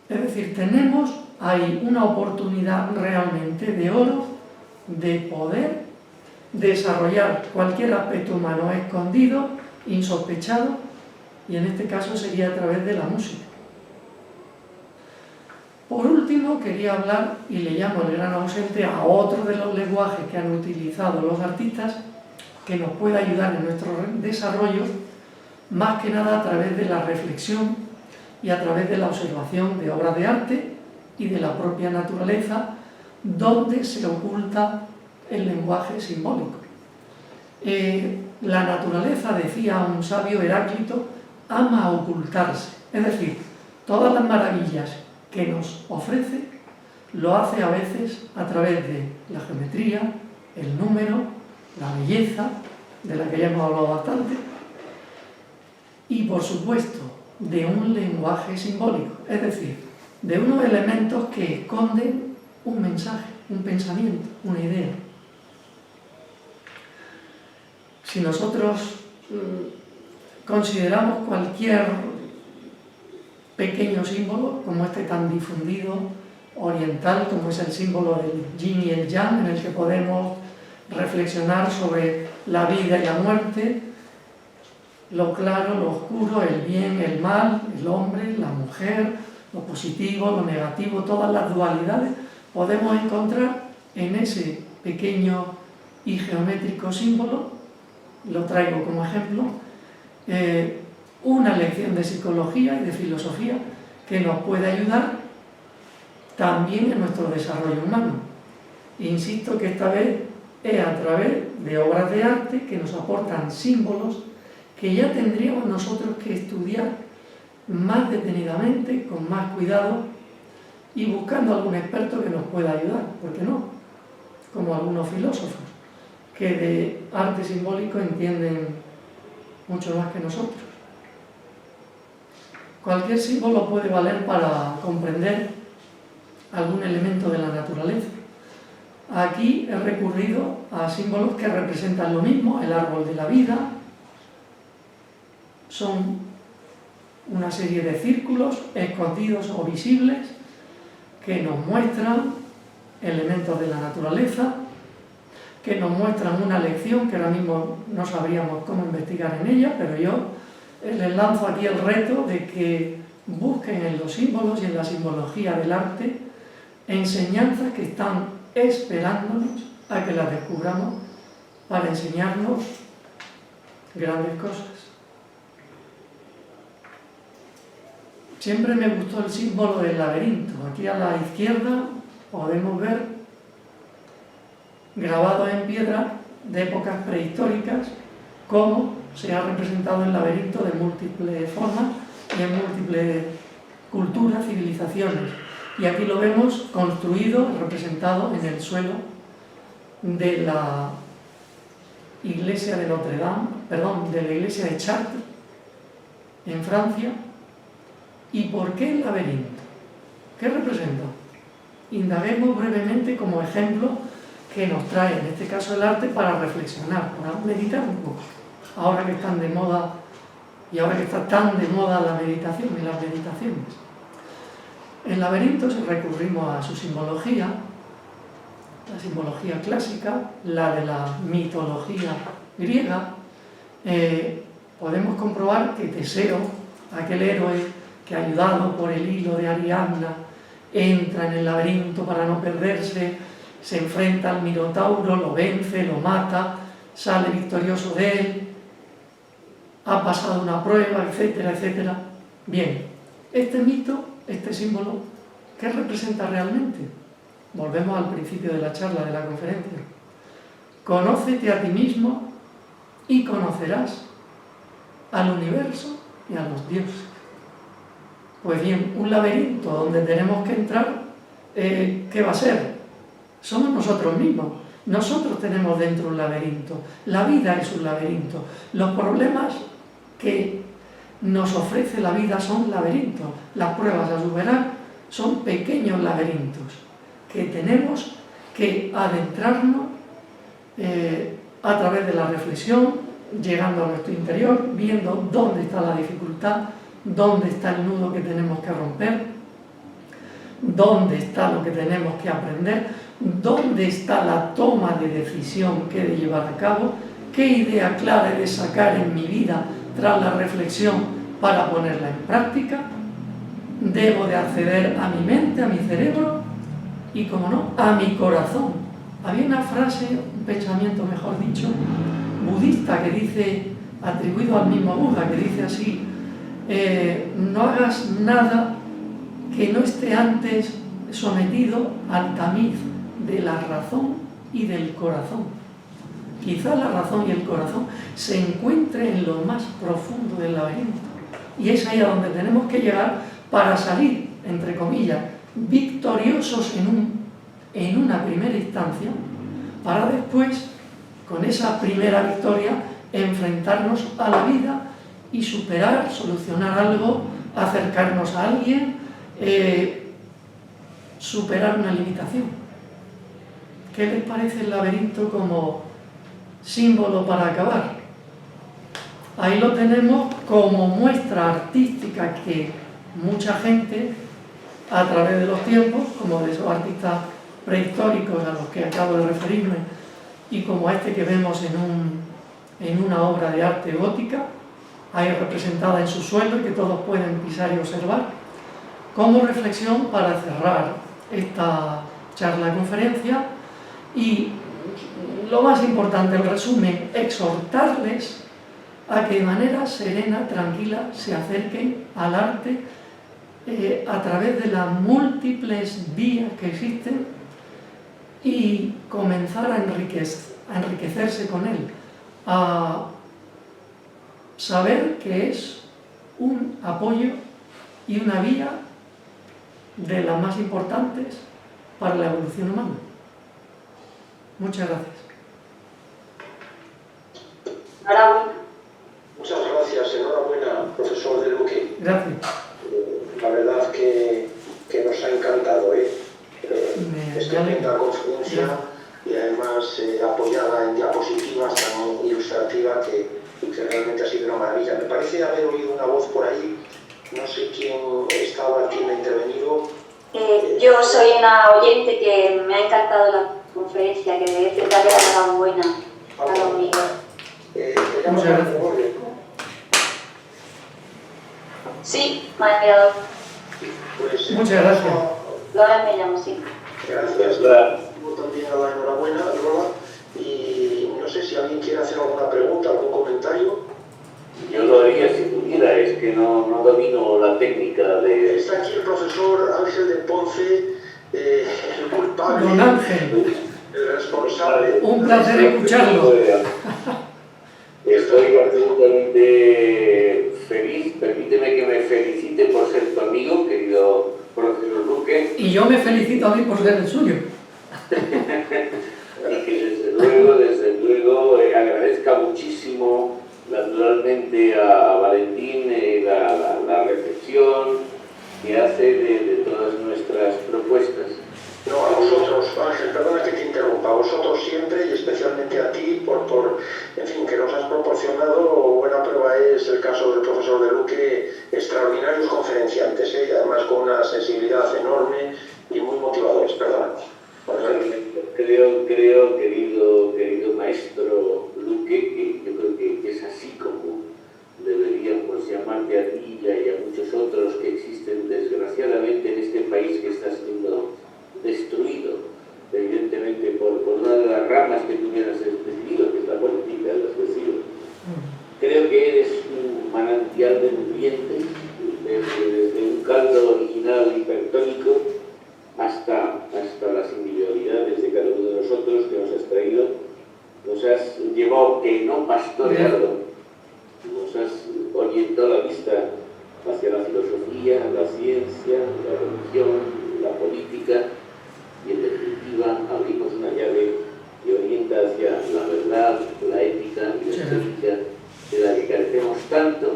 Es decir, tenemos ahí una oportunidad realmente de oro de poder desarrollar cualquier aspecto humano escondido, insospechado, y en este caso sería a través de la música. Por último, quería hablar, y le llamo el gran ausente, a otro de los lenguajes que han utilizado los artistas, que nos puede ayudar en nuestro desarrollo, más que nada a través de la reflexión y a través de la observación de obras de arte y de la propia naturaleza, donde se oculta el lenguaje simbólico. La naturaleza, decía un sabio Heráclito, ama ocultarse, es decir, todas las maravillas que nos ofrece lo hace a veces a través de la geometría, el número, la belleza, de la que ya hemos hablado bastante, y por supuesto de un lenguaje simbólico, es decir, de unos elementos que esconden un mensaje, un pensamiento, una idea. Si nosotros consideramos cualquier pequeño símbolo, como este tan difundido, oriental, como es el símbolo del yin y el yang, en el que podemos reflexionar sobre la vida y la muerte, lo claro, lo oscuro, el bien, el mal, el hombre, la mujer, lo positivo, lo negativo, todas las dualidades, podemos encontrar en ese pequeño y geométrico símbolo, lo traigo como ejemplo, una lección de psicología y de filosofía que nos puede ayudar también en nuestro desarrollo humano. Insisto que esta vez es a través de obras de arte que nos aportan símbolos que ya tendríamos nosotros que estudiar más detenidamente, con más cuidado y buscando algún experto que nos pueda ayudar, ¿por qué no? Como algunos filósofos que de arte simbólico entienden mucho más que nosotros. Cualquier símbolo puede valer para comprender algún elemento de la naturaleza. Aquí he recurrido a símbolos que representan lo mismo, el árbol de la vida. Son una serie de círculos escondidos o visibles que nos muestran elementos de la naturaleza, que nos muestran una lección que ahora mismo no sabríamos cómo investigar en ella, pero yo les lanzo aquí el reto de que busquen en los símbolos y en la simbología del arte enseñanzas que están esperándonos a que las descubramos para enseñarnos grandes cosas. Siempre me gustó el símbolo del laberinto. Aquí a la izquierda podemos ver grabado en piedra de épocas prehistóricas cómo se ha representado el laberinto de múltiples formas y en múltiples culturas, civilizaciones. Y aquí lo vemos construido, representado en el suelo de la iglesia de Notre Dame, perdón, de la iglesia de Chartres, en Francia. ¿Y por qué el laberinto? ¿Qué representa? Indaguemos brevemente como ejemplo que nos trae, en este caso el arte, para reflexionar, para meditar un poco. Ahora que están de moda, y ahora que está tan de moda la meditación y las meditaciones. En laberintos recurrimos a su simbología, la simbología clásica, la de la mitología griega. Podemos comprobar que Teseo, aquel héroe que ayudado por el hilo de Ariadna entra en el laberinto para no perderse, se enfrenta al Minotauro, lo vence, lo mata, sale victorioso de él, ha pasado una prueba, etcétera, etcétera. Bien, este mito, este símbolo, ¿qué representa realmente? Volvemos al principio de la charla, de la conferencia. Conócete a ti mismo y conocerás al universo y a los dioses. Pues bien, un laberinto donde tenemos que entrar, ¿qué va a ser? Somos nosotros mismos. Nosotros tenemos dentro un laberinto. La vida es un laberinto. Los problemas que nos ofrece la vida son laberintos. Las pruebas a superar son pequeños laberintos que tenemos que adentrarnos a través de la reflexión, llegando a nuestro interior, viendo dónde está la dificultad, dónde está el nudo que tenemos que romper, dónde está lo que tenemos que aprender, dónde está la toma de decisión que he de llevar a cabo, qué idea clara he de sacar en mi vida tras la reflexión para ponerla en práctica. Debo de acceder a mi mente, a mi cerebro y, como no, a mi corazón. Había una frase, un pensamiento mejor dicho, budista que dice, atribuido al mismo Buda, que dice así: no hagas nada que no esté antes sometido al tamiz de la razón y del corazón. Quizá la razón y el corazón se encuentren en lo más profundo del laberinto. Y es ahí a donde tenemos que llegar para salir, entre comillas, victoriosos en una primera instancia, para después, con esa primera victoria, enfrentarnos a la vida y superar, solucionar algo, acercarnos a alguien, superar una limitación. ¿Qué les parece el laberinto como símbolo para acabar? Ahí lo tenemos como muestra artística que mucha gente, a través de los tiempos, como de esos artistas prehistóricos a los que acabo de referirme, y como este que vemos en una obra de arte gótica, ahí representada en su suelo y que todos pueden pisar y observar, como reflexión para cerrar esta charla de conferencia. Y lo más importante, el resumen, exhortarles a que de manera serena, tranquila, se acerquen al arte a través de las múltiples vías que existen y comenzar a enriquecerse con él, a saber que es un apoyo y una vía de las más importantes para la evolución humana. Muchas gracias. Enhorabuena. Muchas gracias, enhorabuena, profesor De Luque. Gracias. La verdad que nos ha encantado estupenda conferencia y además apoyada en diapositivas tan ilustrativa que realmente ha sido una maravilla. Me parece haber oído una voz por ahí, no sé quién estaba, quién ha intervenido. Yo soy una oyente que me ha encantado la conferencia, que debe ser darle la enhorabuena a don Miguel. Muchas gracias. Sí, maestro. Pues, Muchas gracias. Lola me llamo, sí. Gracias. También a la enhorabuena, Lola. Y no sé si alguien quiere hacer alguna pregunta, algún comentario. Yo lo haría si pudiera, es que no domino la técnica de... Está aquí el profesor Ángel de Ponce, el culpable, Don Ángel, el responsable. un placer escucharlo. Estoy absolutamente feliz, permíteme que me felicite por ser tu amigo, querido profesor Luque. Y yo me felicito a mí por ser el suyo. Y que desde luego, agradezca muchísimo naturalmente a Valentín la reflexión que hace de todas nuestras propuestas. No, a vosotros, Ángel, perdona que te interrumpa, a vosotros siempre y especialmente a ti en fin, que nos has proporcionado, buena prueba es el caso del profesor De Luque, extraordinarios conferenciantes, y además con una sensibilidad enorme y muy motivadores, perdona. Creo, querido maestro Luque, que yo creo que es así como deberíamos llamarte a ti y a muchos otros que existen desgraciadamente en este país que está siendo destruido, evidentemente por una de las ramas que tú hubieras decidido, que es la política del desprecio. Creo que eres un manantial de nutrientes, desde un caldo original hipertónico hasta las individualidades de cada uno de nosotros que nos has traído, nos has llevado que no pastoreado, nos has orientado la vista hacia la filosofía, la ciencia, la religión, la política, y en definitiva abrimos una llave que orienta hacia la verdad, la ética y la estética de la que carecemos tanto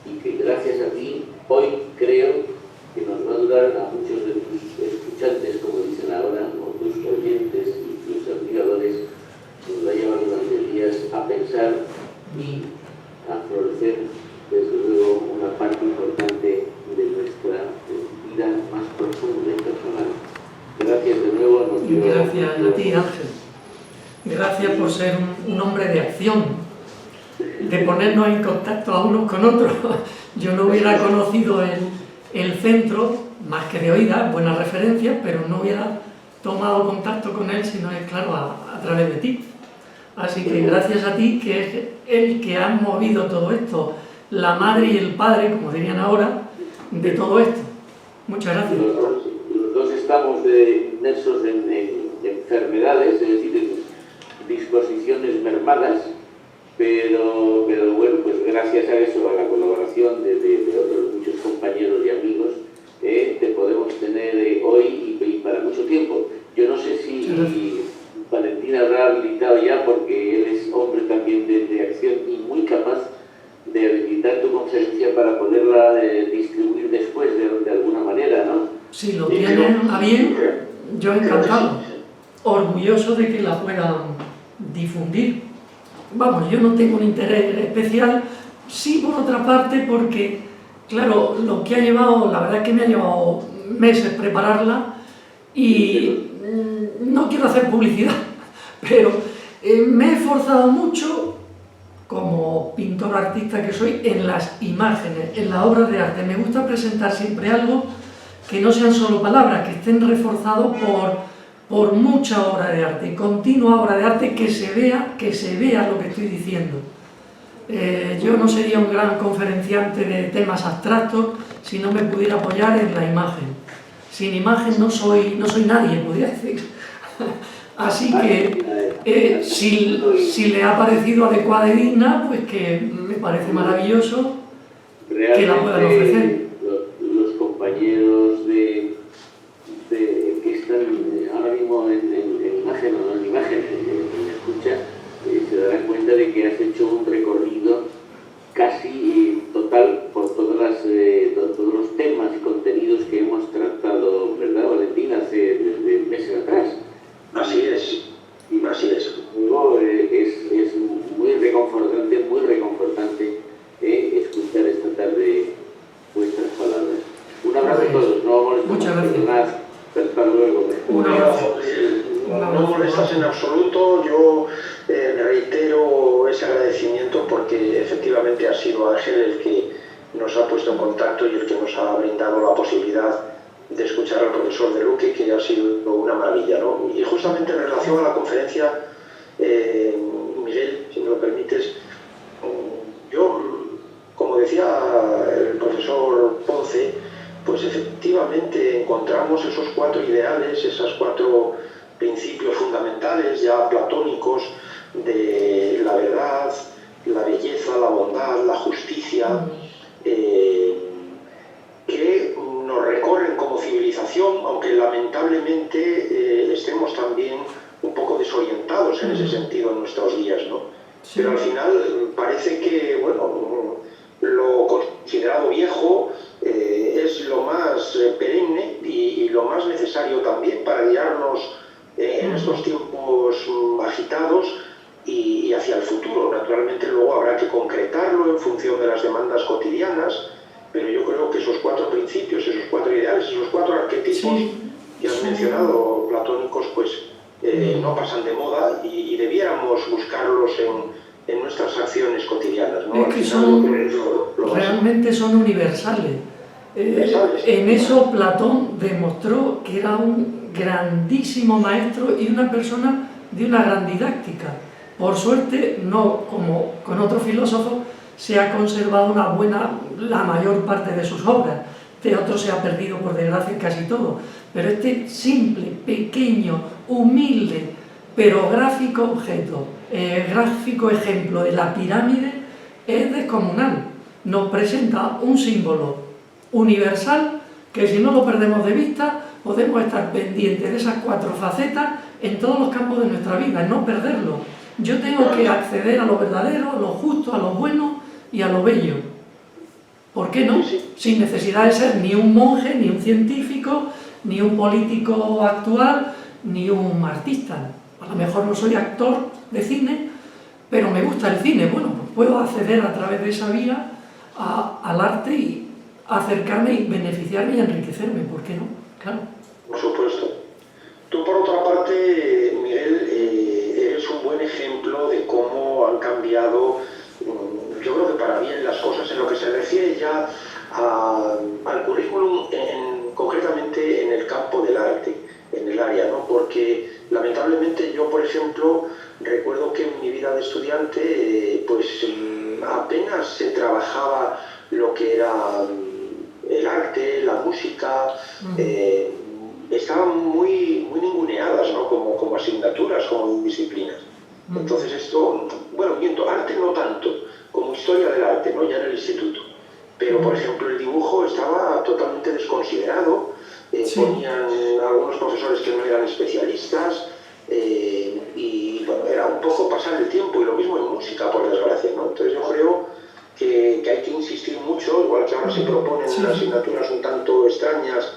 y que gracias a ti hoy creo que nos va a durar a muchos de tus escuchantes, como dicen ahora, o tus oyentes y tus admiradores, nos va a llevar durante días a pensar y a florecer, desde luego, una parte importante de nuestra vida más profunda y personal. Gracias de nuevo. Gracias a ti, Ángel. Gracias por ser un hombre de acción, de ponernos en contacto a unos con otros. Yo no hubiera conocido el centro, más que de oídas, buenas referencias, pero no hubiera tomado contacto con él, sino es claro, a través de ti. Así que gracias a ti, que es el que ha movido todo esto, la madre y el padre, como dirían ahora, de todo esto. Muchas gracias. Los dos estamos inmersos en enfermedades, es decir, en disposiciones mermadas, pero bueno, pues gracias a eso, a la colaboración de otros muchos compañeros y amigos, te podemos tener hoy y para mucho tiempo. Yo no sé si Valentín habrá habilitado ya, porque él es hombre también de acción y muy capaz de habilitar tu conferencia para poderla distribuir después de alguna manera, ¿no? Si lo tienen a bien, yo encantado, orgulloso de que la puedan difundir. Vamos, yo no tengo un interés especial, sí por otra parte porque, claro, lo que ha llevado, la verdad es que me ha llevado meses prepararla y no quiero hacer publicidad, pero me he esforzado mucho como pintor artista que soy en las imágenes, en las obras de arte. Me gusta presentar siempre algo que no sean solo palabras, que estén reforzados por mucha obra de arte, continua obra de arte, que se vea lo que estoy diciendo. Yo no sería un gran conferenciante de temas abstractos si no me pudiera apoyar en la imagen. Sin imagen no soy nadie, podría decir. Así que Si le ha parecido adecuada y digna, pues que me parece maravilloso que la puedan ofrecer. Los compañeros que están ahora mismo en imagen o no en imagen, en escucha, se darán cuenta de que has hecho un recorrido casi total por todos los temas y contenidos que hemos tratado, ¿verdad, Valentín? Desde meses atrás. Así es. Así es. Luego es muy reconfortante escuchar esta tarde vuestras palabras. Un abrazo a todos, no molestamos. Muchas gracias. Hasta luego. Un abrazo. No molestas en absoluto. Yo reitero ese agradecimiento porque efectivamente ha sido Ángel el que nos ha puesto en contacto y el que nos ha brindado la posibilidad de escuchar al profesor De Luque, que ha sido una maravilla, ¿no? Y justamente en relación a la conferencia, Miguel, si me lo permites, yo, como decía el profesor Ponce, pues efectivamente encontramos esos 4 ideales, esos 4 principios fundamentales ya platónicos de la verdad, la belleza, la bondad, la justicia, que nos recorren como civilización, aunque lamentablemente estemos también un poco desorientados en ese sentido en nuestros días, ¿no? Sí. Pero al final parece que, bueno, lo considerado viejo es lo más perenne y lo más necesario también para guiarnos en estos tiempos agitados y hacia el futuro. Naturalmente luego habrá que concretarlo en función de las demandas cotidianas, pero yo creo que esos 4 principios, esos 4 ideales, esos 4 arquetipos que has mencionado, platónicos, pues no pasan de moda y debiéramos buscarlos en nuestras acciones cotidianas, ¿no? Es que realmente son universales. En eso Platón demostró que era un grandísimo maestro y una persona de una gran didáctica. Por suerte, no como con otros filósofos, se ha conservado la mayor parte de sus obras. De otros se ha perdido, por desgracia, casi todo. Pero este simple, pequeño, humilde, pero gráfico ejemplo de la pirámide es descomunal. Nos presenta un símbolo universal que, si no lo perdemos de vista, podemos estar pendientes de esas 4 facetas en todos los campos de nuestra vida, no perderlo. Yo tengo que acceder a lo verdadero, a lo justo, a lo bueno y a lo bello. ¿Por qué no? Sin necesidad de ser ni un monje, ni un científico, ni un político actual, ni un artista. A lo mejor no soy actor de cine, pero me gusta el cine. Bueno, pues puedo acceder a través de esa vía al arte y acercarme y beneficiarme y enriquecerme. ¿Por qué no? Claro. Por supuesto. Tú, por otra parte, Miguel, eres un buen ejemplo de cómo han cambiado, yo creo que para bien, las cosas en lo que se refiere ya al currículum, concretamente en el campo del arte, en el área, ¿no? Porque lamentablemente yo, por ejemplo, recuerdo que en mi vida de estudiante, pues apenas se trabajaba lo que era el arte, la música, estaban muy ninguneadas, ¿no? como asignaturas, como disciplinas. Entonces esto, bueno, miento, arte no tanto, como historia del arte, ¿no? Ya en el instituto. Pero, por ejemplo, el dibujo estaba totalmente desconsiderado, ponían algunos profesores que no eran especialistas, y bueno, era un poco pasar el tiempo, y lo mismo en música, por desgracia, ¿no? Entonces yo creo que hay que insistir mucho, igual que ahora se proponen asignaturas un tanto extrañas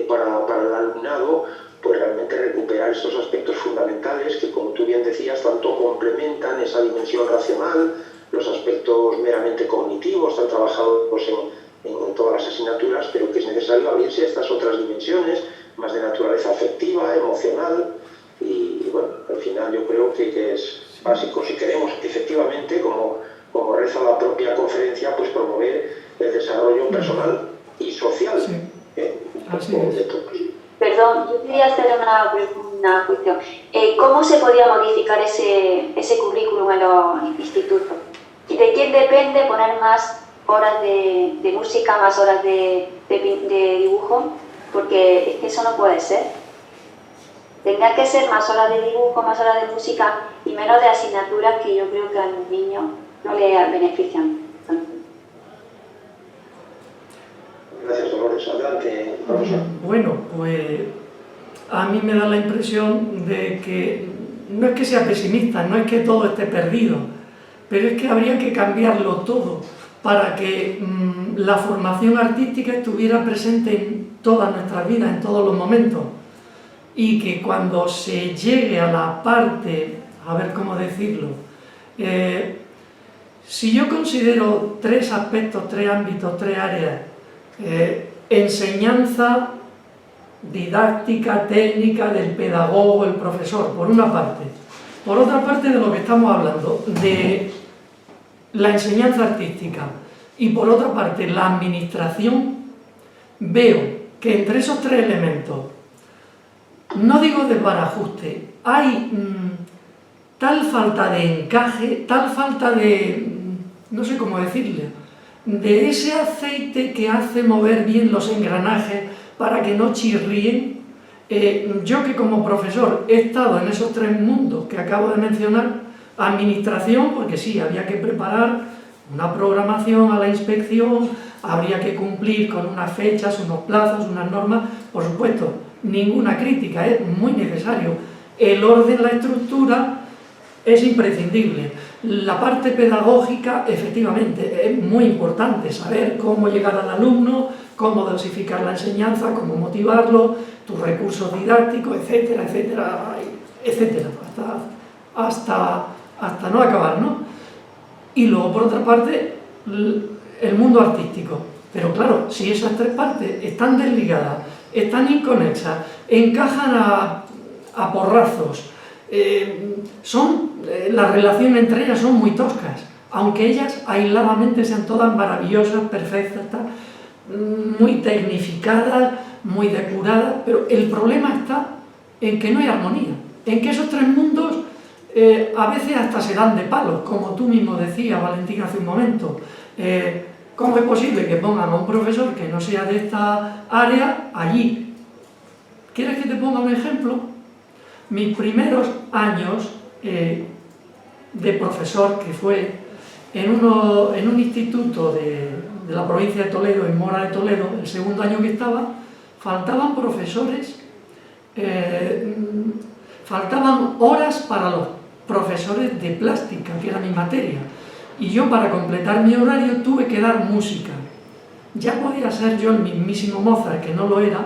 para el alumnado, pues realmente recuperar estos aspectos fundamentales que, como tú bien decías, tanto complementan esa dimensión racional, los aspectos meramente cognitivos, tan trabajados en todas las asignaturas, pero que es necesario abrirse a estas otras dimensiones, más de naturaleza afectiva, emocional, y bueno, al final yo creo que es básico si queremos efectivamente, como reza la propia conferencia, pues promover el desarrollo personal y social. Perdón, yo quería hacer una cuestión. ¿Cómo se podía modificar ese currículum en los institutos? ¿Y de quién depende poner más horas de música, más horas de dibujo? Porque es que eso no puede ser. tendría que ser más horas de dibujo, más horas de música y menos de asignaturas que yo creo que a los niños no les benefician tanto. Gracias, Dolores. Adelante, profesor. Bueno, pues a mí me da la impresión de que no es que sea pesimista, no es que todo esté perdido, pero es que habría que cambiarlo todo para que la formación artística estuviera presente en todas nuestras vidas, en todos los momentos, y que cuando se llegue a la parte, a ver cómo decirlo, si yo considero 3 aspectos, 3 ámbitos, 3 áreas, enseñanza, didáctica, técnica del pedagogo, el profesor, por una parte. Por otra parte, de lo que estamos hablando, de la enseñanza artística, y por otra parte, la administración, veo que entre esos 3 elementos, no digo desbarajuste, hay tal falta de encaje, tal falta de, no sé cómo decirle, de ese aceite que hace mover bien los engranajes para que no chirríen. Yo que como profesor he estado en esos 3 mundos que acabo de mencionar, administración, porque sí, había que preparar una programación a la inspección, habría que cumplir con unas fechas, unos plazos, unas normas, por supuesto, ninguna crítica, es muy necesario. El orden, la estructura es imprescindible. La parte pedagógica, efectivamente, es muy importante, saber cómo llegar al alumno, cómo dosificar la enseñanza, cómo motivarlo, tus recursos didácticos, etcétera, etcétera, etcétera, hasta no acabar, ¿no? Y luego, por otra parte, el mundo artístico. Pero claro, si esas 3 partes están desligadas, están inconexas, encajan a porrazos, las relaciones entre ellas son muy toscas, aunque ellas aisladamente sean todas maravillosas, perfectas, muy tecnificadas, muy depuradas, pero el problema está en que no hay armonía, en que esos 3 mundos a veces hasta se dan de palos, como tú mismo decías, Valentín, hace un momento. ¿Cómo es posible que pongan a un profesor que no sea de esta área allí? ¿Quieres que te ponga un ejemplo? Mis primeros años de profesor, que fue en un instituto de la provincia de Toledo, en Mora de Toledo, el segundo año que estaba, faltaban profesores, faltaban horas para los profesores de plástica, que era mi materia, y yo, para completar mi horario, tuve que dar música. Ya podía ser yo el mismísimo Mozart, que no lo era,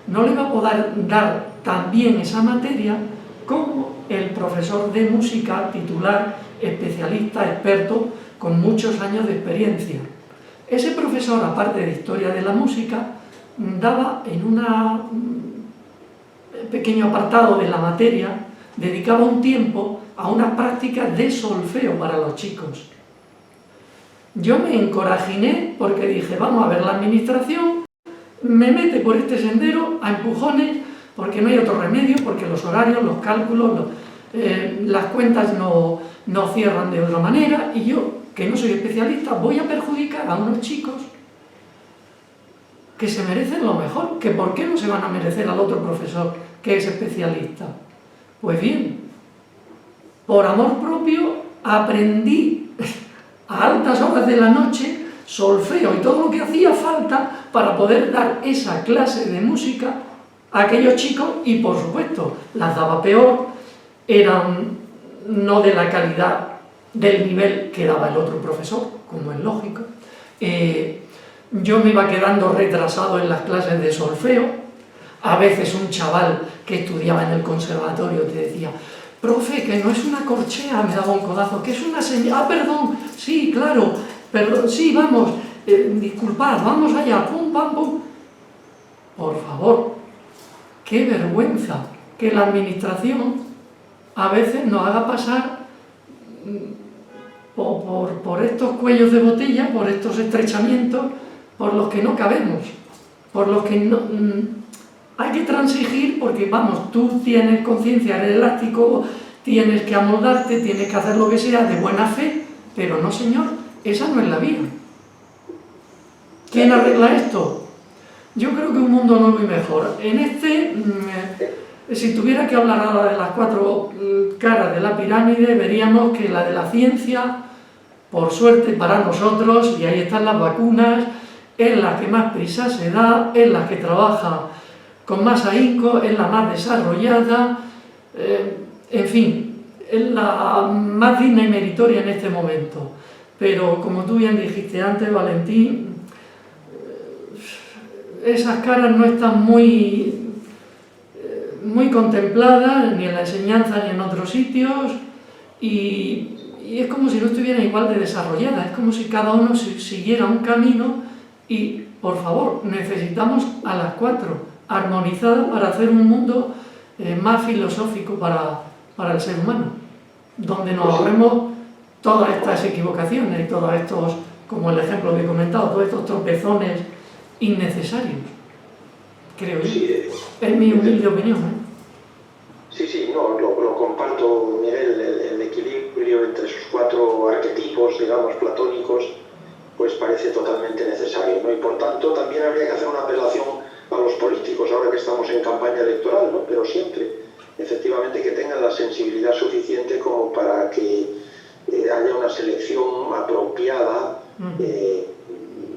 no le iba a poder dar tan bien esa materia como el profesor de música titular, especialista, experto, con muchos años de experiencia. Ese profesor, aparte de historia de la música, daba en un pequeño apartado de la materia, dedicaba un tiempo a unas prácticas de solfeo para los chicos. Yo me encorajiné porque dije, vamos a ver, la administración me mete por este sendero a empujones porque no hay otro remedio, porque los horarios, los cálculos, las cuentas no cierran de otra manera, y yo, que no soy especialista, voy a perjudicar a unos chicos que se merecen lo mejor, que ¿por qué no se van a merecer al otro profesor que es especialista? Pues bien, por amor propio aprendí a altas horas de la noche solfeo y todo lo que hacía falta para poder dar esa clase de música a aquellos chicos, y por supuesto las daba peor, eran no de la calidad del nivel que daba el otro profesor, como es lógico. Yo me iba quedando retrasado en las clases de solfeo. A veces un chaval que estudiaba en el conservatorio te decía, profe, que no es una corchea, me daba un codazo, que es una señal, ah, perdón, sí, claro, perdón, sí, vamos, disculpad, vamos allá, pum, pam, pum. Por favor, qué vergüenza que la administración a veces nos haga pasar por estos cuellos de botella, por estos estrechamientos, por los que no cabemos, por los que no... hay que transigir porque, vamos, tú tienes conciencia, eres elástico, tienes que amoldarte, tienes que hacer lo que sea de buena fe, pero no, señor, esa no es la vía. ¿Quién arregla esto? Yo creo que un mundo nuevo y mejor. En este Si tuviera que hablar ahora de las 4 caras de la pirámide, veríamos que la de la ciencia, por suerte para nosotros, y ahí están las vacunas, es la que más prisa se da, es la que trabaja con más ahínco, es la más desarrollada, en fin, es la más digna y meritoria en este momento. Pero como tú bien dijiste antes, Valentín, esas caras no están muy contempladas ni en la enseñanza ni en otros sitios, y es como si no estuvieran igual de desarrolladas, es como si cada uno siguiera un camino, y por favor, necesitamos a las 4 armonizadas para hacer un mundo más filosófico para el ser humano, donde nos ahorremos todas estas equivocaciones, todos estos, como el ejemplo que he comentado, todos estos tropezones innecesarios, creo yo. Sí, es mi humilde opinión, ¿eh? Sí, no, lo comparto, Miguel, el equilibrio entre esos 4 arquetipos, digamos, platónicos, pues parece totalmente necesario, ¿no? Y por tanto también habría que hacer una apelación a los políticos, ahora que estamos en campaña electoral, ¿no? Pero siempre, efectivamente, que tengan la sensibilidad suficiente como para que haya una selección apropiada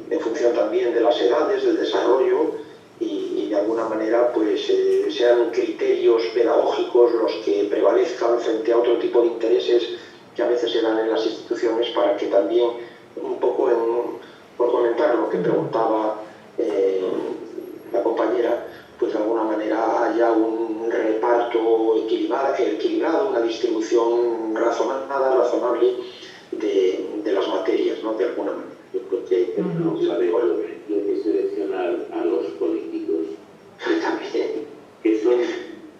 en función también de las edades, del desarrollo, y de alguna manera pues sean criterios pedagógicos los que prevalezcan frente a otro tipo de intereses que a veces se dan en las instituciones, para que también, un poco por comentar lo que preguntaba la compañera, pues de alguna manera haya un reparto equilibrado, una distribución razonable de las materias, ¿no? De alguna manera. Yo creo que no sabemos lo que seleccionar a los políticos, también. que son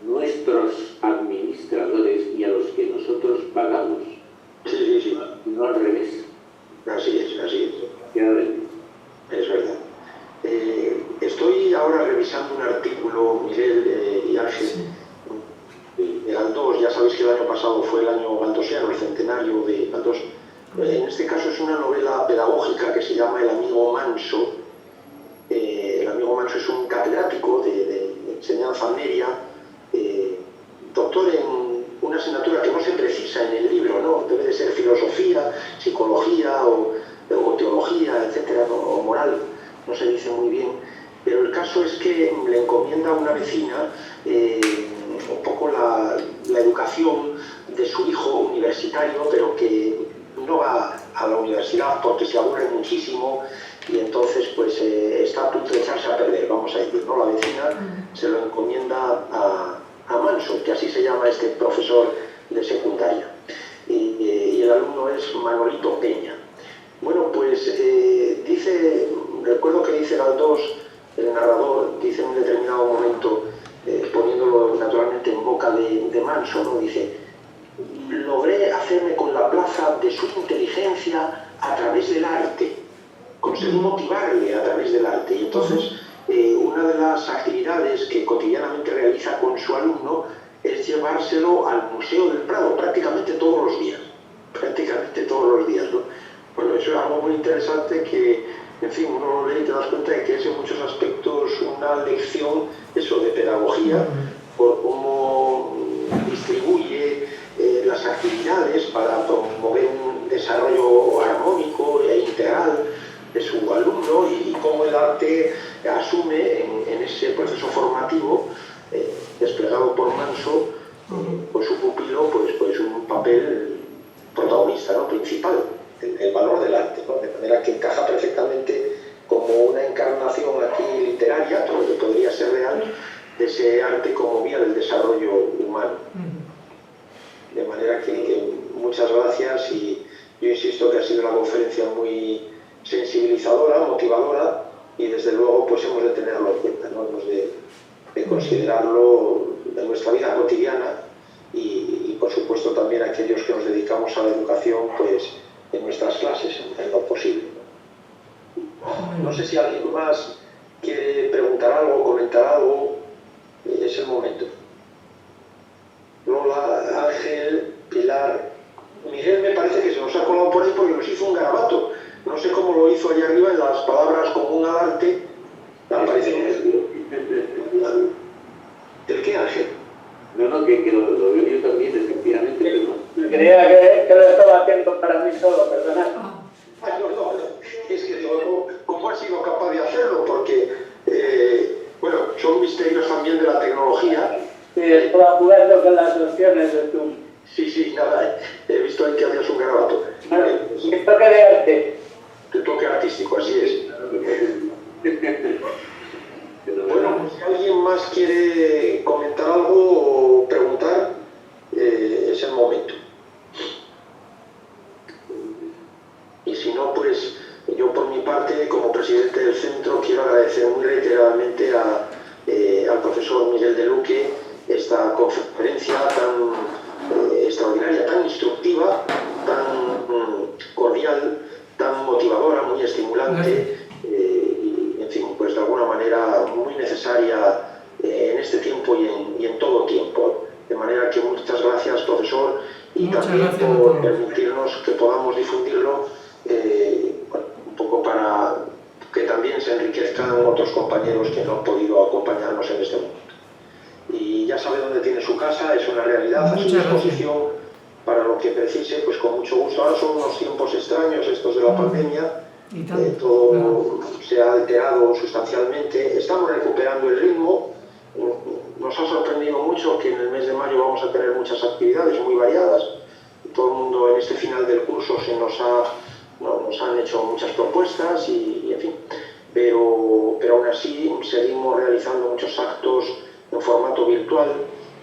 nuestros administradores y a los que nosotros pagamos. Sí. No al revés. Así es. Es verdad. Estoy ahora revisando un artículo, Miguel y Ángel, de Galdós. Ya sabéis que el año pasado fue el año galdosiano, el centenario de Galdós. En este caso es una novela pedagógica que se llama El amigo manso. El amigo manso es un catedrático de enseñanza media, doctor en una asignatura que no se precisa en el libro, ¿no? Debe de ser filosofía, psicología o teología, etcétera, o moral, no se dice muy bien, pero el caso es que le encomienda a una vecina un poco la educación de su hijo universitario, pero que no va a la universidad porque se aburre muchísimo, y entonces pues está a punto de echarse a perder, vamos a decir, ¿no? La vecina se lo encomienda a Manso, que así se llama este profesor de secundaria, y el alumno es Manolito Peña. Bueno, pues recuerdo que dice Galdós, el narrador, dice en un determinado momento, poniéndolo naturalmente en boca de Manso, ¿no? Dice: logré hacerme con la plaza de su inteligencia a través del arte, conseguí motivarle a través del arte, y entonces una de las actividades que cotidianamente realiza con su alumno es llevárselo al Museo del Prado prácticamente todos los días, ¿no? Bueno, eso es algo muy interesante que, en fin, uno lo lee y te das cuenta de que es en muchos aspectos una lección, eso, de pedagogía, por cómo distribuye las actividades para promover un desarrollo armónico e integral de su alumno, y cómo el arte asume en ese proceso formativo desplegado por Manso, por su pupilo, pues un papel protagonista, ¿no? Principal, el valor del arte, ¿no? De manera que encaja perfectamente como una encarnación aquí literaria, todo lo que podría ser real, de ese arte como vía del desarrollo humano. De manera que muchas gracias, y yo insisto que ha sido una conferencia muy sensibilizadora, motivadora, y desde luego pues hemos de tenerlo en cuenta, ¿no? Hemos de considerarlo en nuestra vida cotidiana, y por supuesto también aquellos que nos dedicamos a la educación, pues en nuestras clases, en lo posible. No sé si alguien más quiere preguntar algo, comentar algo, es el momento. Lola, Ángel, Pilar, Miguel me parece que se nos ha colado por ahí porque nos hizo un garabato. No sé cómo lo hizo allá arriba en las palabras común al arte. ¿El qué, Ángel? Creía que lo estaba haciendo para mí solo, perdonad. No, es que digo, ¿cómo has sido capaz de hacerlo? Porque, bueno, son misterios también de la tecnología. Sí, estaba jugando con las opciones de Zoom. Sí, nada, he visto ahí que hacías un garabato. Mi toque de arte. Tu toque artístico, así es. Bueno, pues si alguien más quiere comentar algo o preguntar, es el momento. Y si no, pues yo por mi parte, como presidente del centro, quiero agradecer muy reiteradamente al profesor Miguel de Luque esta conferencia tan extraordinaria, tan instructiva, tan cordial, tan motivadora, muy estimulante y, en fin, pues de alguna manera muy necesaria en este tiempo y en todo tiempo. De manera que muchas gracias, profesor, y también por permitirnos que podamos difundirlo un poco para que también se enriquezcan otros compañeros que no han podido acompañarnos en este momento. Y ya sabe dónde tiene su casa, es una realidad a su disposición para lo que precise, pues con mucho gusto. Ahora son unos tiempos extraños estos de la pandemia, todo se ha alterado sustancialmente, estamos recuperando el ritmo. Nos ha sorprendido mucho que en el mes de mayo vamos a tener muchas actividades muy variadas. Todo el mundo en este final del curso nos han hecho muchas propuestas y en fin, pero aún así seguimos realizando muchos actos en formato virtual,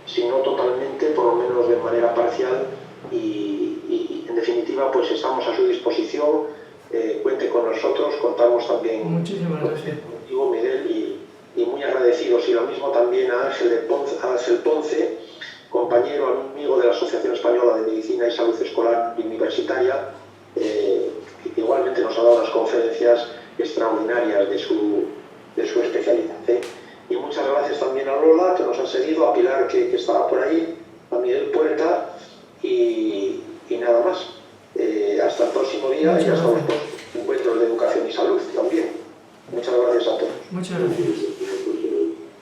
si no totalmente, por lo menos de manera parcial y en definitiva pues estamos a su disposición, cuente con nosotros, contamos también contigo, Miguel, y muy agradecidos, y lo mismo también a Ángel Ponce, compañero, amigo de la Asociación Española de Medicina y Salud Escolar y Universitaria, que igualmente nos ha dado unas conferencias extraordinarias de su especialidad. Y muchas gracias también a Lola, que nos ha seguido, a Pilar, que estaba por ahí, a Miguel Puerta, y nada más. Hasta el próximo día y hasta los encuentros de educación y salud también. Muchas gracias a todos. Muchas gracias.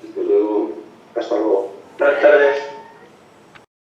Hasta luego. Hasta luego. Buenas tardes.